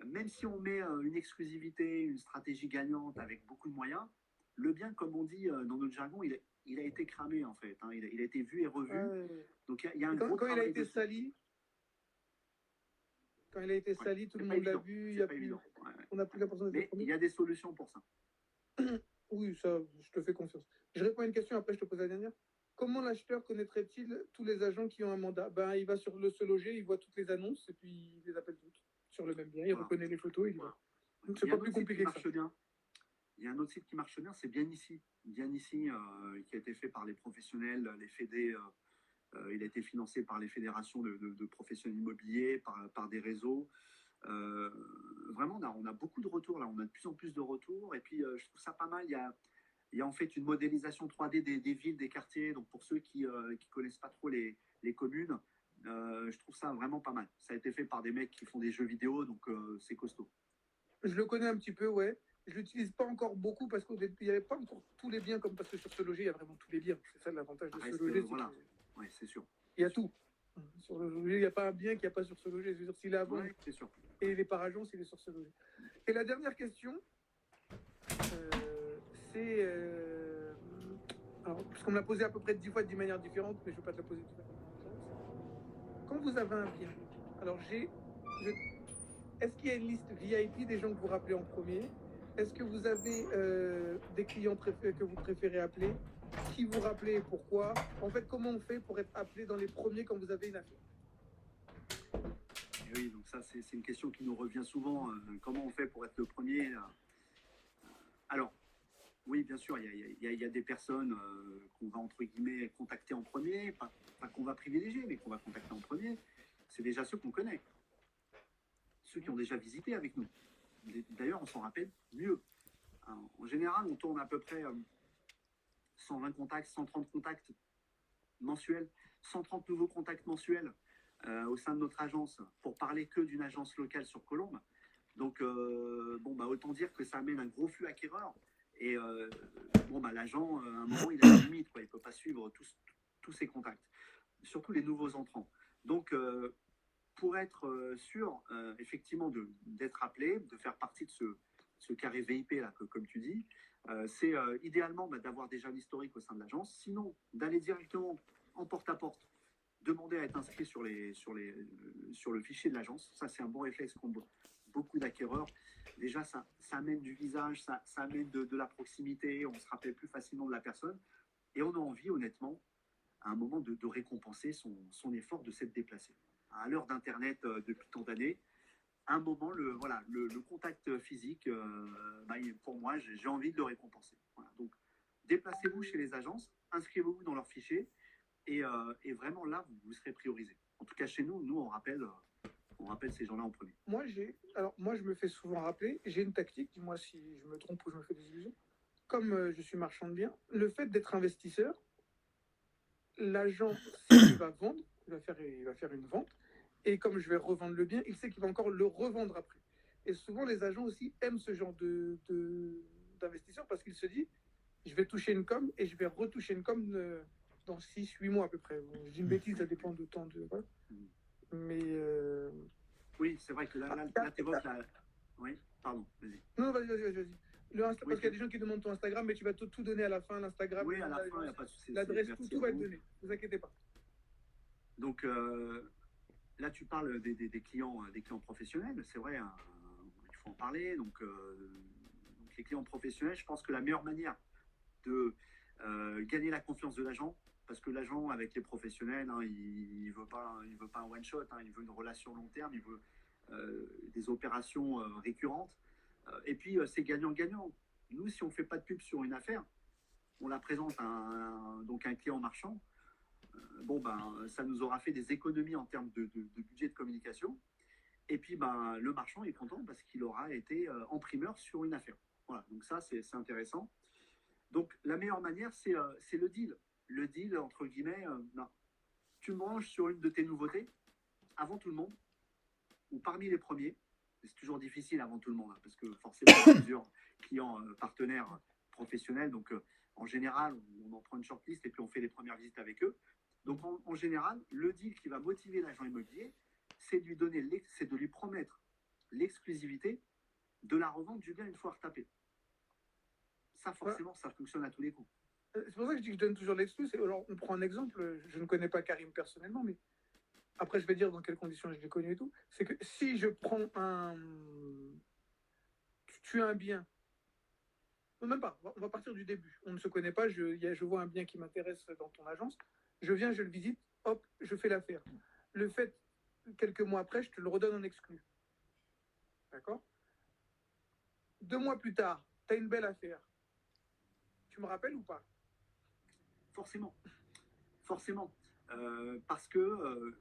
Même si on met une exclusivité, une stratégie gagnante avec beaucoup de moyens, le bien, comme on dit dans notre jargon, il a été cramé en fait. Hein. Il a été vu et revu. Donc il y a un gros travail. Quand il a été sali, tout le monde l'a vu. C'est pas évident. On n'a plus la personne. Mais il y a des solutions pour ça. Oui, ça, je te fais confiance. Je réponds à une question, après je te pose la dernière. Comment l'acheteur connaîtrait-il tous les agents qui ont un mandat? Il va sur le Se Loger, il voit toutes les annonces et puis il les appelle toutes sur le même bien. Il reconnaît les photos, il y va. Donc c'est pas plus compliqué que ça. Bien. Il y a un autre site qui marche bien, c'est Bien Ici. Bien Ici, qui a été fait par les professionnels, les fédés. Il a été financé par les fédérations de professionnels immobiliers, par des réseaux. Vraiment, on a beaucoup de retours là. On a de plus en plus de retours. Et puis, je trouve ça pas mal. Il y a en fait une modélisation 3D des villes, des quartiers. Donc, pour ceux qui ne connaissent pas trop les communes, je trouve ça vraiment pas mal. Ça a été fait par des mecs qui font des jeux vidéo, donc c'est costaud. Je le connais un petit peu, ouais. Je ne l'utilise pas encore beaucoup parce qu'il n'y avait pas encore tous les biens, comme parce que sur Se Loger, il y a vraiment tous les biens. C'est ça l'avantage de Se Loger. Voilà, oui, c'est sûr. Il y a tout. Sur le loger, il n'y a pas un bien qui n'y a pas sur Se Loger. C'est-à-dire s'il est avant. Ouais, c'est sûr. Et les par agences, il est sur Se Loger. Et la dernière question, c'est. Alors, parce qu'on me l'a posé à peu près 10 fois d'une manière différente, mais je ne vais pas te la poser différemment. Quand vous avez un bien, alors est-ce qu'il y a une liste VIP des gens que vous rappelez en premier? Est-ce que vous avez des clients que vous préférez appeler? Qui vous rappelez et pourquoi? En fait, comment on fait pour être appelé dans les premiers quand vous avez une affaire? Et oui, donc ça, c'est une question qui nous revient souvent. Comment on fait pour être le premier? Alors, Oui, bien sûr, il y a des personnes qu'on va, entre guillemets, contacter en premier, pas qu'on va privilégier, mais qu'on va contacter en premier. C'est déjà ceux qu'on connaît, ceux qui ont déjà visité avec nous. D'ailleurs, on s'en rappelle mieux. En général, on tourne à peu près 120 contacts, 130 contacts mensuels, 130 nouveaux contacts mensuels au sein de notre agence pour parler que d'une agence locale sur Colombes. Donc, autant dire que ça amène un gros flux acquéreur. Et l'agent, à un moment, il a des limites, quoi. Il ne peut pas suivre tous ses contacts, surtout les nouveaux entrants. Donc, pour être sûr, effectivement, d'être appelé, de faire partie de ce carré VIP, là, comme tu dis, c'est idéalement d'avoir déjà l'historique au sein de l'agence. Sinon, d'aller directement en porte-à-porte, demander à être inscrit sur le fichier de l'agence. Ça, c'est un bon réflexe qu'ont beaucoup d'acquéreurs. Déjà, ça amène du visage, ça amène de la proximité, on se rappelle plus facilement de la personne. Et on a envie, honnêtement, à un moment, de récompenser son effort de s'être déplacé. À l'heure d'Internet, depuis tant d'années, à un moment, le contact physique, pour moi, j'ai envie de le récompenser. Voilà. Donc, déplacez-vous chez les agences, inscrivez-vous dans leur fichier, et vraiment là, vous serez priorisé. En tout cas, chez nous, on rappelle ces gens-là en premier. Moi, je me fais souvent rappeler, j'ai une tactique, dis-moi si je me trompe ou je me fais des illusions. Comme je suis marchand de biens, le fait d'être investisseur, l'agent, s'il va vendre, il va faire une vente, et comme je vais revendre le bien, il sait qu'il va encore le revendre après. Et souvent, les agents aussi aiment ce genre d'investisseurs parce qu'ils se disent, je vais toucher une com et je vais retoucher une com dans 6-8 mois à peu près. Bon, je dis une bêtise, ça dépend de temps de... Voilà. Mais... Oui, c'est vrai que là t'évoques la... Oui, pardon, vas-y. Non, vas-y. Parce qu'il y a des gens qui demandent ton Instagram, mais tu vas tout donner à la fin, l'Instagram. Oui, à la fin, il n'y a pas de souci. L'adresse, tout va être donné. Ne vous inquiétez pas. Donc, là, tu parles des clients professionnels. C'est vrai, hein, il faut en parler. Donc, les clients professionnels, je pense que la meilleure manière de gagner la confiance de l'agent, parce que l'agent, avec les professionnels, hein, il ne veut pas un one-shot, hein, il veut une relation long terme, il veut des opérations récurrentes. Et puis, c'est gagnant-gagnant. Nous, si on ne fait pas de pub sur une affaire, on la présente à un client marchand, ça nous aura fait des économies en termes de budget de communication. Et puis, le marchand est content parce qu'il aura été en primeur sur une affaire. Voilà, donc ça, c'est intéressant. Donc, la meilleure manière, c'est le deal. Le deal, entre guillemets, tu manges sur une de tes nouveautés avant tout le monde, ou parmi les premiers. C'est toujours difficile avant tout le monde, hein, parce que forcément, il y a plusieurs clients partenaires professionnels. Donc, en général, on en prend une shortlist et puis on fait les premières visites avec eux. Donc, en général, le deal qui va motiver l'agent immobilier, c'est de lui promettre l'exclusivité de la revente du bien une fois retapé. Ça, forcément, ça fonctionne à tous les coups. C'est pour ça que je dis que je donne toujours l'exclus. Alors, on prend un exemple. Je ne connais pas Karim personnellement, mais après, je vais dire dans quelles conditions je l'ai connu et tout. C'est que si je prends tu as un bien. Non, même pas. On va partir du début. On ne se connaît pas. Je vois un bien qui m'intéresse dans ton agence. Je viens, je le visite. Hop, je fais l'affaire. Le fait, quelques mois après, je te le redonne en exclu. D'accord? 2 mois plus tard, tu as une belle affaire. Tu me rappelles ou pas? Forcément. Parce que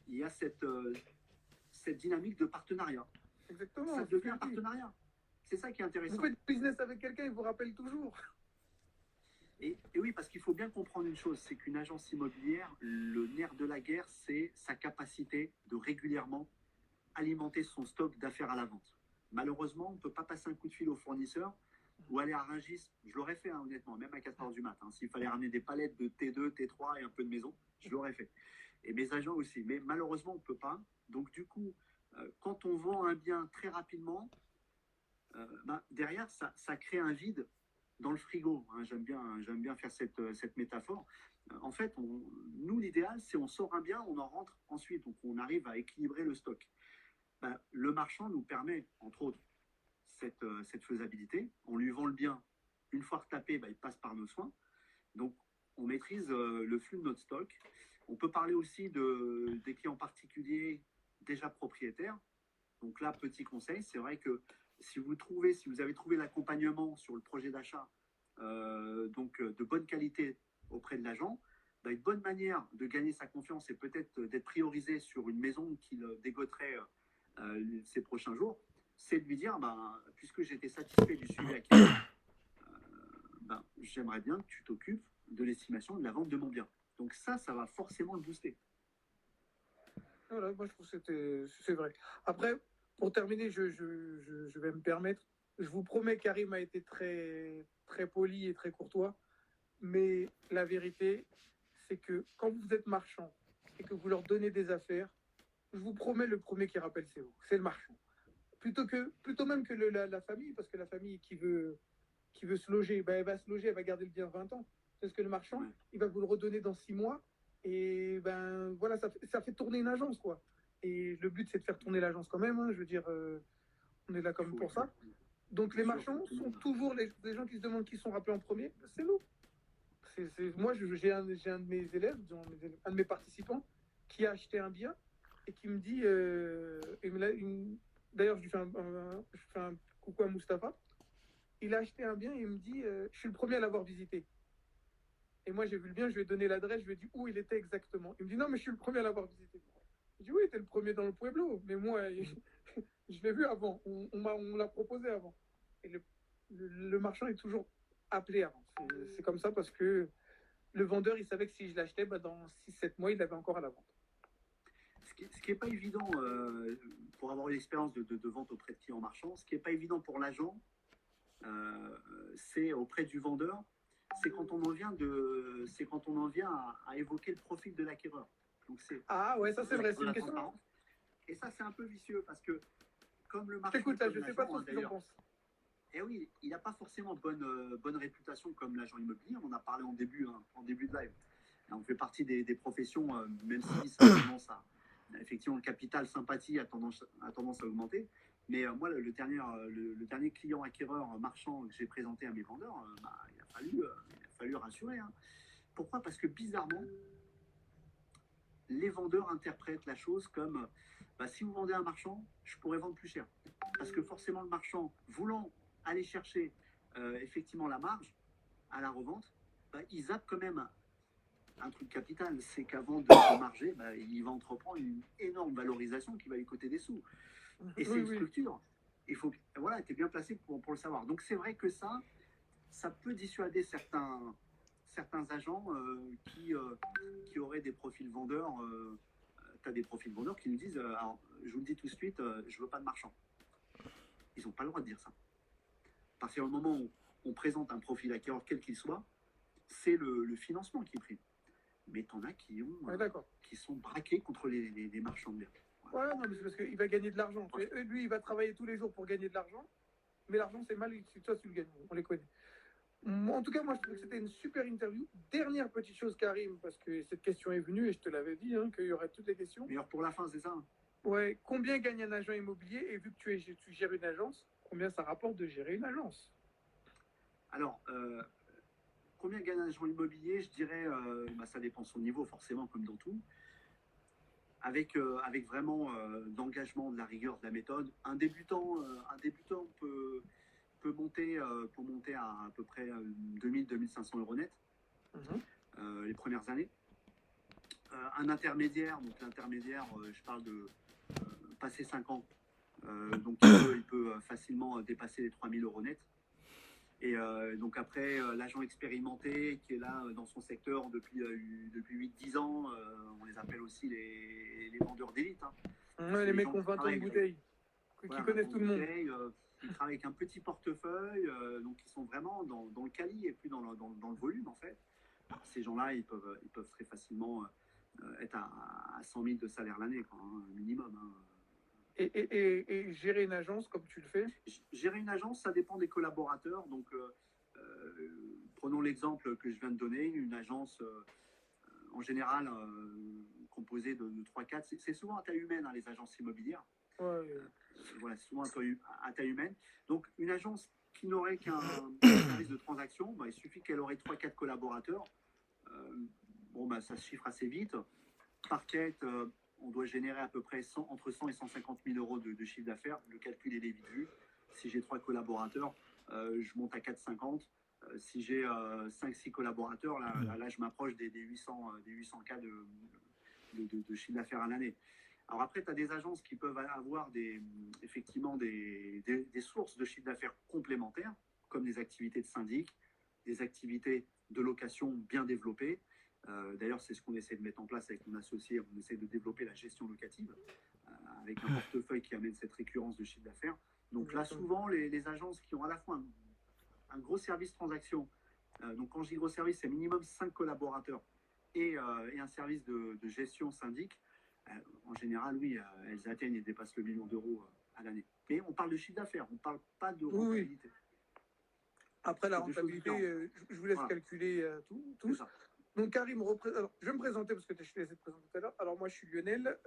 il y a cette dynamique de partenariat. Exactement. Ça devient un partenariat. C'est ça qui est intéressant. Vous faites business avec quelqu'un, il vous rappelle toujours. Et oui, parce qu'il faut bien comprendre une chose, c'est qu'une agence immobilière, le nerf de la guerre, c'est sa capacité de régulièrement alimenter son stock d'affaires à la vente. Malheureusement, on ne peut pas passer un coup de fil au fournisseur ou aller à Rungis. Je l'aurais fait, hein, honnêtement, même à 4h du matin. S'il fallait ramener des palettes de T2, T3 et un peu de maison, je l'aurais fait. Et mes agents aussi. Mais malheureusement, on ne peut pas. Donc, du coup, quand on vend un bien très rapidement, derrière, ça crée un vide dans le frigo. Hein, j'aime bien faire cette métaphore. En fait, nous, l'idéal, c'est on sort un bien, on en rentre ensuite. Donc, on arrive à équilibrer le stock. Le marchand nous permet, entre autres, cette faisabilité. On lui vend le bien. Une fois retapé, il passe par nos soins. Donc, on maîtrise le flux de notre stock. On peut parler aussi des clients particuliers déjà propriétaires. Donc là, petit conseil, c'est vrai que si vous avez trouvé l'accompagnement sur le projet d'achat donc de bonne qualité auprès de l'agent, une bonne manière de gagner sa confiance et peut-être d'être priorisé sur une maison qu'il dégoterait ces prochains jours, c'est de lui dire, puisque j'étais satisfait du suivi acquis, j'aimerais bien que tu t'occupes de l'estimation et de la vente de mon bien. Donc ça va forcément le booster. Voilà, moi je trouve que c'est vrai. Après, pour terminer, je vais me permettre, je vous promets, Karim a été très, très poli et très courtois, mais la vérité, c'est que quand vous êtes marchand et que vous leur donnez des affaires, je vous promets, le premier qui rappelle, c'est le marchand. Plutôt même que la famille, parce que la famille qui veut se loger, elle va se loger, elle va garder le bien 20 ans. Parce que le marchand, il va vous le redonner dans 6 mois. Et voilà, ça fait tourner une agence, quoi. Et le but, c'est de faire tourner l'agence quand même. Je veux dire, on est là comme pour ça. Donc les marchands sont toujours les gens qui se demandent qui sont rappelés en premier. C'est nous. Moi, j'ai un de mes élèves, un de mes participants, qui a acheté un bien et qui me dit, d'ailleurs, je fais un coucou à Mustapha. Il a acheté un bien et il me dit, je suis le premier à l'avoir visité. Et moi, j'ai vu le bien, je lui ai donné l'adresse, je lui ai dit où il était exactement. Il me dit, non, mais je suis le premier à l'avoir visité. Je dis, oui, t'es le premier dans le Pueblo, mais moi, je l'ai vu avant, on l'a proposé avant. Et le marchand est toujours appelé avant. C'est comme ça parce que le vendeur, il savait que si je l'achetais, dans 6-7 mois, il l'avait encore à la vente. Ce qui n'est pas évident pour avoir une expérience de vente auprès de clients marchands, ce qui n'est pas évident pour l'agent, c'est auprès du vendeur, c'est quand on en vient à évoquer le profil de l'acquéreur. Donc ça c'est vrai, c'est une question. Et ça c'est un peu vicieux parce que comme le marchand. Écoute, là, je ne sais pas trop ce que j'en pense. Et oui, il n'a pas forcément bonne réputation comme l'agent immobilier. On en a parlé en début de live. On fait partie des professions, même si ça commence à. Effectivement, le capital sympathie a tendance à augmenter. Mais moi, le dernier client acquéreur marchand que j'ai présenté à mes vendeurs, il a fallu rassurer. Pourquoi ? Parce que bizarrement, les vendeurs interprètent la chose comme si vous vendez un marchand, je pourrais vendre plus cher. Parce que forcément, le marchand, voulant aller chercher effectivement la marge à la revente, il zappe quand même un truc capital, c'est qu'avant de marger, il va entreprendre une énorme valorisation qui va lui coûter des sous. Et c'est une structure. Il faut, voilà, tu es bien placé pour le savoir. Donc c'est vrai que ça peut dissuader certains agents qui auraient des profils vendeurs. Tu as des profils vendeurs qui nous disent, alors, je vous le dis tout de suite, je veux pas de marchand. Ils n'ont pas le droit de dire ça. Parce qu'au moment où on présente un profil acquéreur, quel qu'il soit, c'est le financement qui prime. Mais t'en as qui sont braqués contre les marchands de biens. Voilà. Ouais, non, mais c'est parce qu'il va gagner de l'argent. Lui, il va travailler tous les jours pour gagner de l'argent, mais l'argent, c'est mal, toi, tu le gagnes. On les connaît. En tout cas, moi, je trouve que c'était une super interview. Dernière petite chose, Karim, parce que cette question est venue et je te l'avais dit, qu'il y aurait toutes les questions. Meilleur pour la fin, c'est ça ? Ouais. Combien gagne un agent immobilier ? Et vu que tu gères une agence, combien ça rapporte de gérer une agence ? Alors, combien gagne un agent immobilier ? Je dirais, ça dépend de son niveau, forcément, comme dans tout. Avec vraiment d'engagement, de la rigueur, de la méthode, un débutant peut monter à peu près 2000-2500 € net les premières années. Un intermédiaire, donc l'intermédiaire, je parle de passer 5 ans, donc il peut facilement dépasser les 3000 € net. Et donc après, l'agent expérimenté qui est là dans son secteur depuis 8-10 ans, on les appelle aussi les vendeurs d'élite. Les mecs qui ont 20 ans de bouteille, qui connaissent tout le monde. Ils travaillent avec un petit portefeuille, donc ils sont vraiment dans le quali et puis dans le volume en fait. Alors, ces gens-là, ils peuvent très facilement être à 100 000 de salaire l'année, minimum. Et gérer une agence comme tu le fais ? Gérer une agence, ça dépend des collaborateurs. Donc, prenons l'exemple que je viens de donner. Une agence, en général, composée de 3-4, c'est souvent à taille humaine, les agences immobilières. Voilà, c'est souvent à taille humaine. Donc, une agence qui n'aurait qu'un service de transaction, il suffit qu'elle aurait 3-4 collaborateurs. Ça se chiffre assez vite. Par quête, on doit générer à peu près entre 100 et 150 000 € de chiffre d'affaires. Le calcul est vite vu. Si j'ai 3 collaborateurs, je monte à 4,50. Si j'ai 5-6 collaborateurs, là, je m'approche des 800 cas de chiffre d'affaires à l'année. Alors après, tu as des agences qui peuvent avoir effectivement des sources de chiffre d'affaires complémentaires, comme des activités de syndic, des activités de location bien développées. D'ailleurs, c'est ce qu'on essaie de mettre en place avec mon associé. On essaie de développer la gestion locative avec un portefeuille qui amène cette récurrence de chiffre d'affaires. Donc là, souvent, les agences qui ont à la fois un gros service transaction, donc quand je dis gros service, c'est minimum 5 collaborateurs et un service de gestion syndic, en général, oui, elles atteignent et dépassent le million d'euros à l'année. Mais on parle de chiffre d'affaires, on ne parle pas de rentabilité. Oui. Après la rentabilité, je vous laisse calculer tous. Donc Karim, alors, je vais me présenter parce que je t'ai laissé te présenter tout à l'heure. Alors moi, je suis Lionel.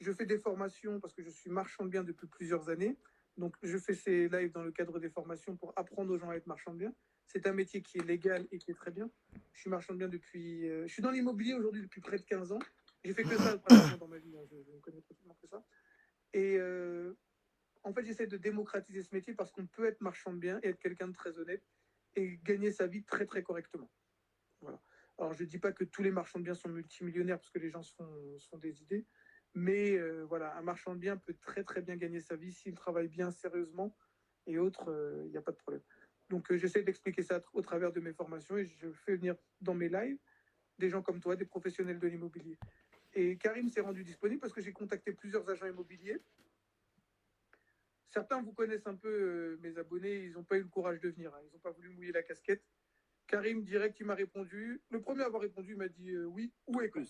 Je fais des formations parce que je suis marchand de biens depuis plusieurs années. Donc je fais ces lives dans le cadre des formations pour apprendre aux gens à être marchand de biens. C'est un métier qui est légal et qui est très bien. Je suis marchand de biens depuis... je suis dans l'immobilier aujourd'hui depuis près de 15 ans. J'ai fait que ça pratiquement dans ma vie. Je ne connais pratiquement que ça. Et en fait, j'essaie de démocratiser ce métier parce qu'on peut être marchand de biens et être quelqu'un de très honnête et gagner sa vie très très correctement. Voilà. Alors, je ne dis pas que tous les marchands de biens sont multimillionnaires parce que les gens se font des idées, mais voilà, un marchand de biens peut très très bien gagner sa vie s'il travaille bien sérieusement et autres, il n'y a pas de problème. Donc, j'essaie d'expliquer ça au travers de mes formations et je fais venir dans mes lives des gens comme toi, des professionnels de l'immobilier. Et Karim s'est rendu disponible parce que j'ai contacté plusieurs agents immobiliers. Certains vous connaissent un peu, mes abonnés, ils n'ont pas eu le courage de venir, hein. Ils n'ont pas voulu mouiller la casquette. Karim, direct, il m'a répondu. Le premier à avoir répondu, il m'a dit oui, où et quand.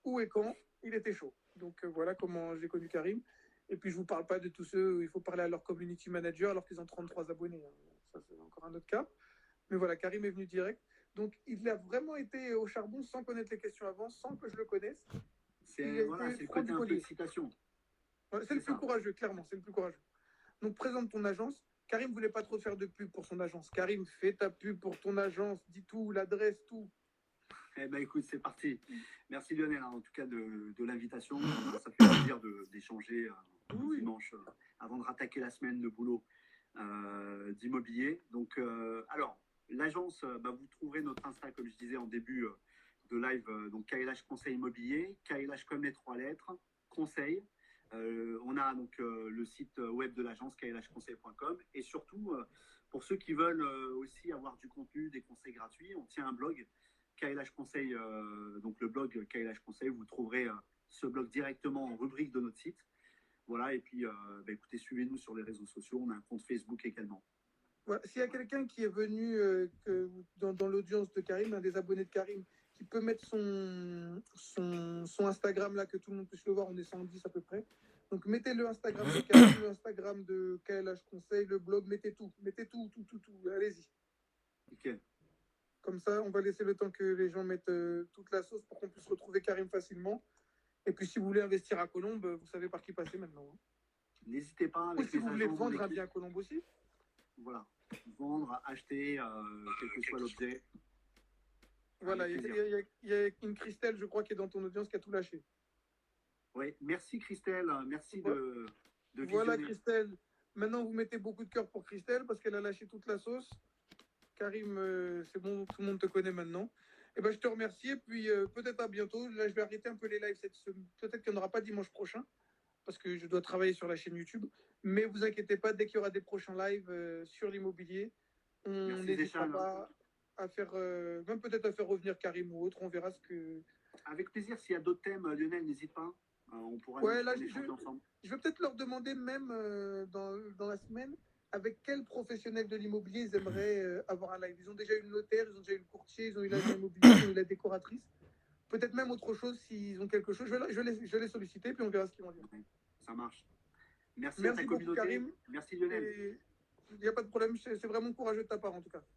Où et quand, il était chaud. Donc voilà comment j'ai connu Karim. Et puis je ne vous parle pas de tous ceux où il faut parler à leur community manager alors qu'ils ont 33 abonnés, hein. Ça, c'est encore un autre cas. Mais voilà, Karim est venu direct. Donc il a vraiment été au charbon sans connaître les questions avant, sans que je le connaisse. C'est le côté un peu excitation. C'est le plus courageux, clairement, c'est le plus courageux. Donc, présente ton agence. Karim ne voulait pas trop faire de pub pour son agence. Karim, fais ta pub pour ton agence. Dis tout, l'adresse, tout. Eh bien, écoute, c'est parti. Merci Lionel, en tout cas, de l'invitation. Ça fait plaisir d'échanger dimanche avant de rattaquer la semaine de boulot d'immobilier. Donc, alors, l'agence, vous trouverez notre Insta, comme je disais en début de live, donc KLH Conseil Immobilier, KLH comme les 3 lettres, conseil. On a donc le site web de l'agence klhconseil.com et surtout pour ceux qui veulent aussi avoir du contenu, des conseils gratuits, on tient un blog KLH Conseil, donc le blog KLH Conseil, vous trouverez ce blog directement en rubrique de notre site. Voilà, et puis écoutez, suivez-nous sur les réseaux sociaux, on a un compte Facebook également. Ouais, s'il y a quelqu'un qui est venu dans l'audience de Karim, un des abonnés de Karim, qui peut mettre son Instagram là, que tout le monde puisse le voir, on est 110 à peu près. Donc mettez le Instagram de Karim, le Instagram de KLH Conseil, le blog, mettez tout, allez-y. Okay. Comme ça, on va laisser le temps que les gens mettent toute la sauce pour qu'on puisse retrouver Karim facilement. Et puis si vous voulez investir à Colombes, vous savez par qui passer maintenant, hein. N'hésitez pas. Ou si vous voulez vendre un bien à Colombes aussi. Voilà, vendre, acheter, quel que soit l'objet. Voilà, il y a une Christelle, je crois, qui est dans ton audience, qui a tout lâché. Oui, merci Christelle, merci de visionner. Voilà Christelle, maintenant vous mettez beaucoup de cœur pour Christelle parce qu'elle a lâché toute la sauce. Karim, c'est bon, tout le monde te connaît maintenant. Et ben, je te remercie et puis peut-être à bientôt. Là, je vais arrêter un peu les lives cette semaine. Peut-être qu'il n'y en aura pas dimanche prochain parce que je dois travailler sur la chaîne YouTube. Mais vous inquiétez pas, dès qu'il y aura des prochains lives sur l'immobilier, on n'hésitera pas à faire, même peut-être à faire revenir Karim ou autre. On verra ce que. Avec plaisir, s'il y a d'autres thèmes, Lionel, n'hésite pas. On pourra échanger ensemble. Je vais peut-être leur demander même dans la semaine avec quel professionnel de l'immobilier ils aimeraient avoir un live. Ils ont déjà eu le notaire, ils ont déjà eu le courtier, ils ont eu l'agent immobilier, ils ont eu la décoratrice. Peut-être même autre chose s'ils ont quelque chose. Je vais les solliciter puis on verra ce qu'ils vont dire. Ça marche. Merci à ta communauté. Karim. Merci Lionel. Il n'y a pas de problème, c'est vraiment courageux de ta part en tout cas. Merci.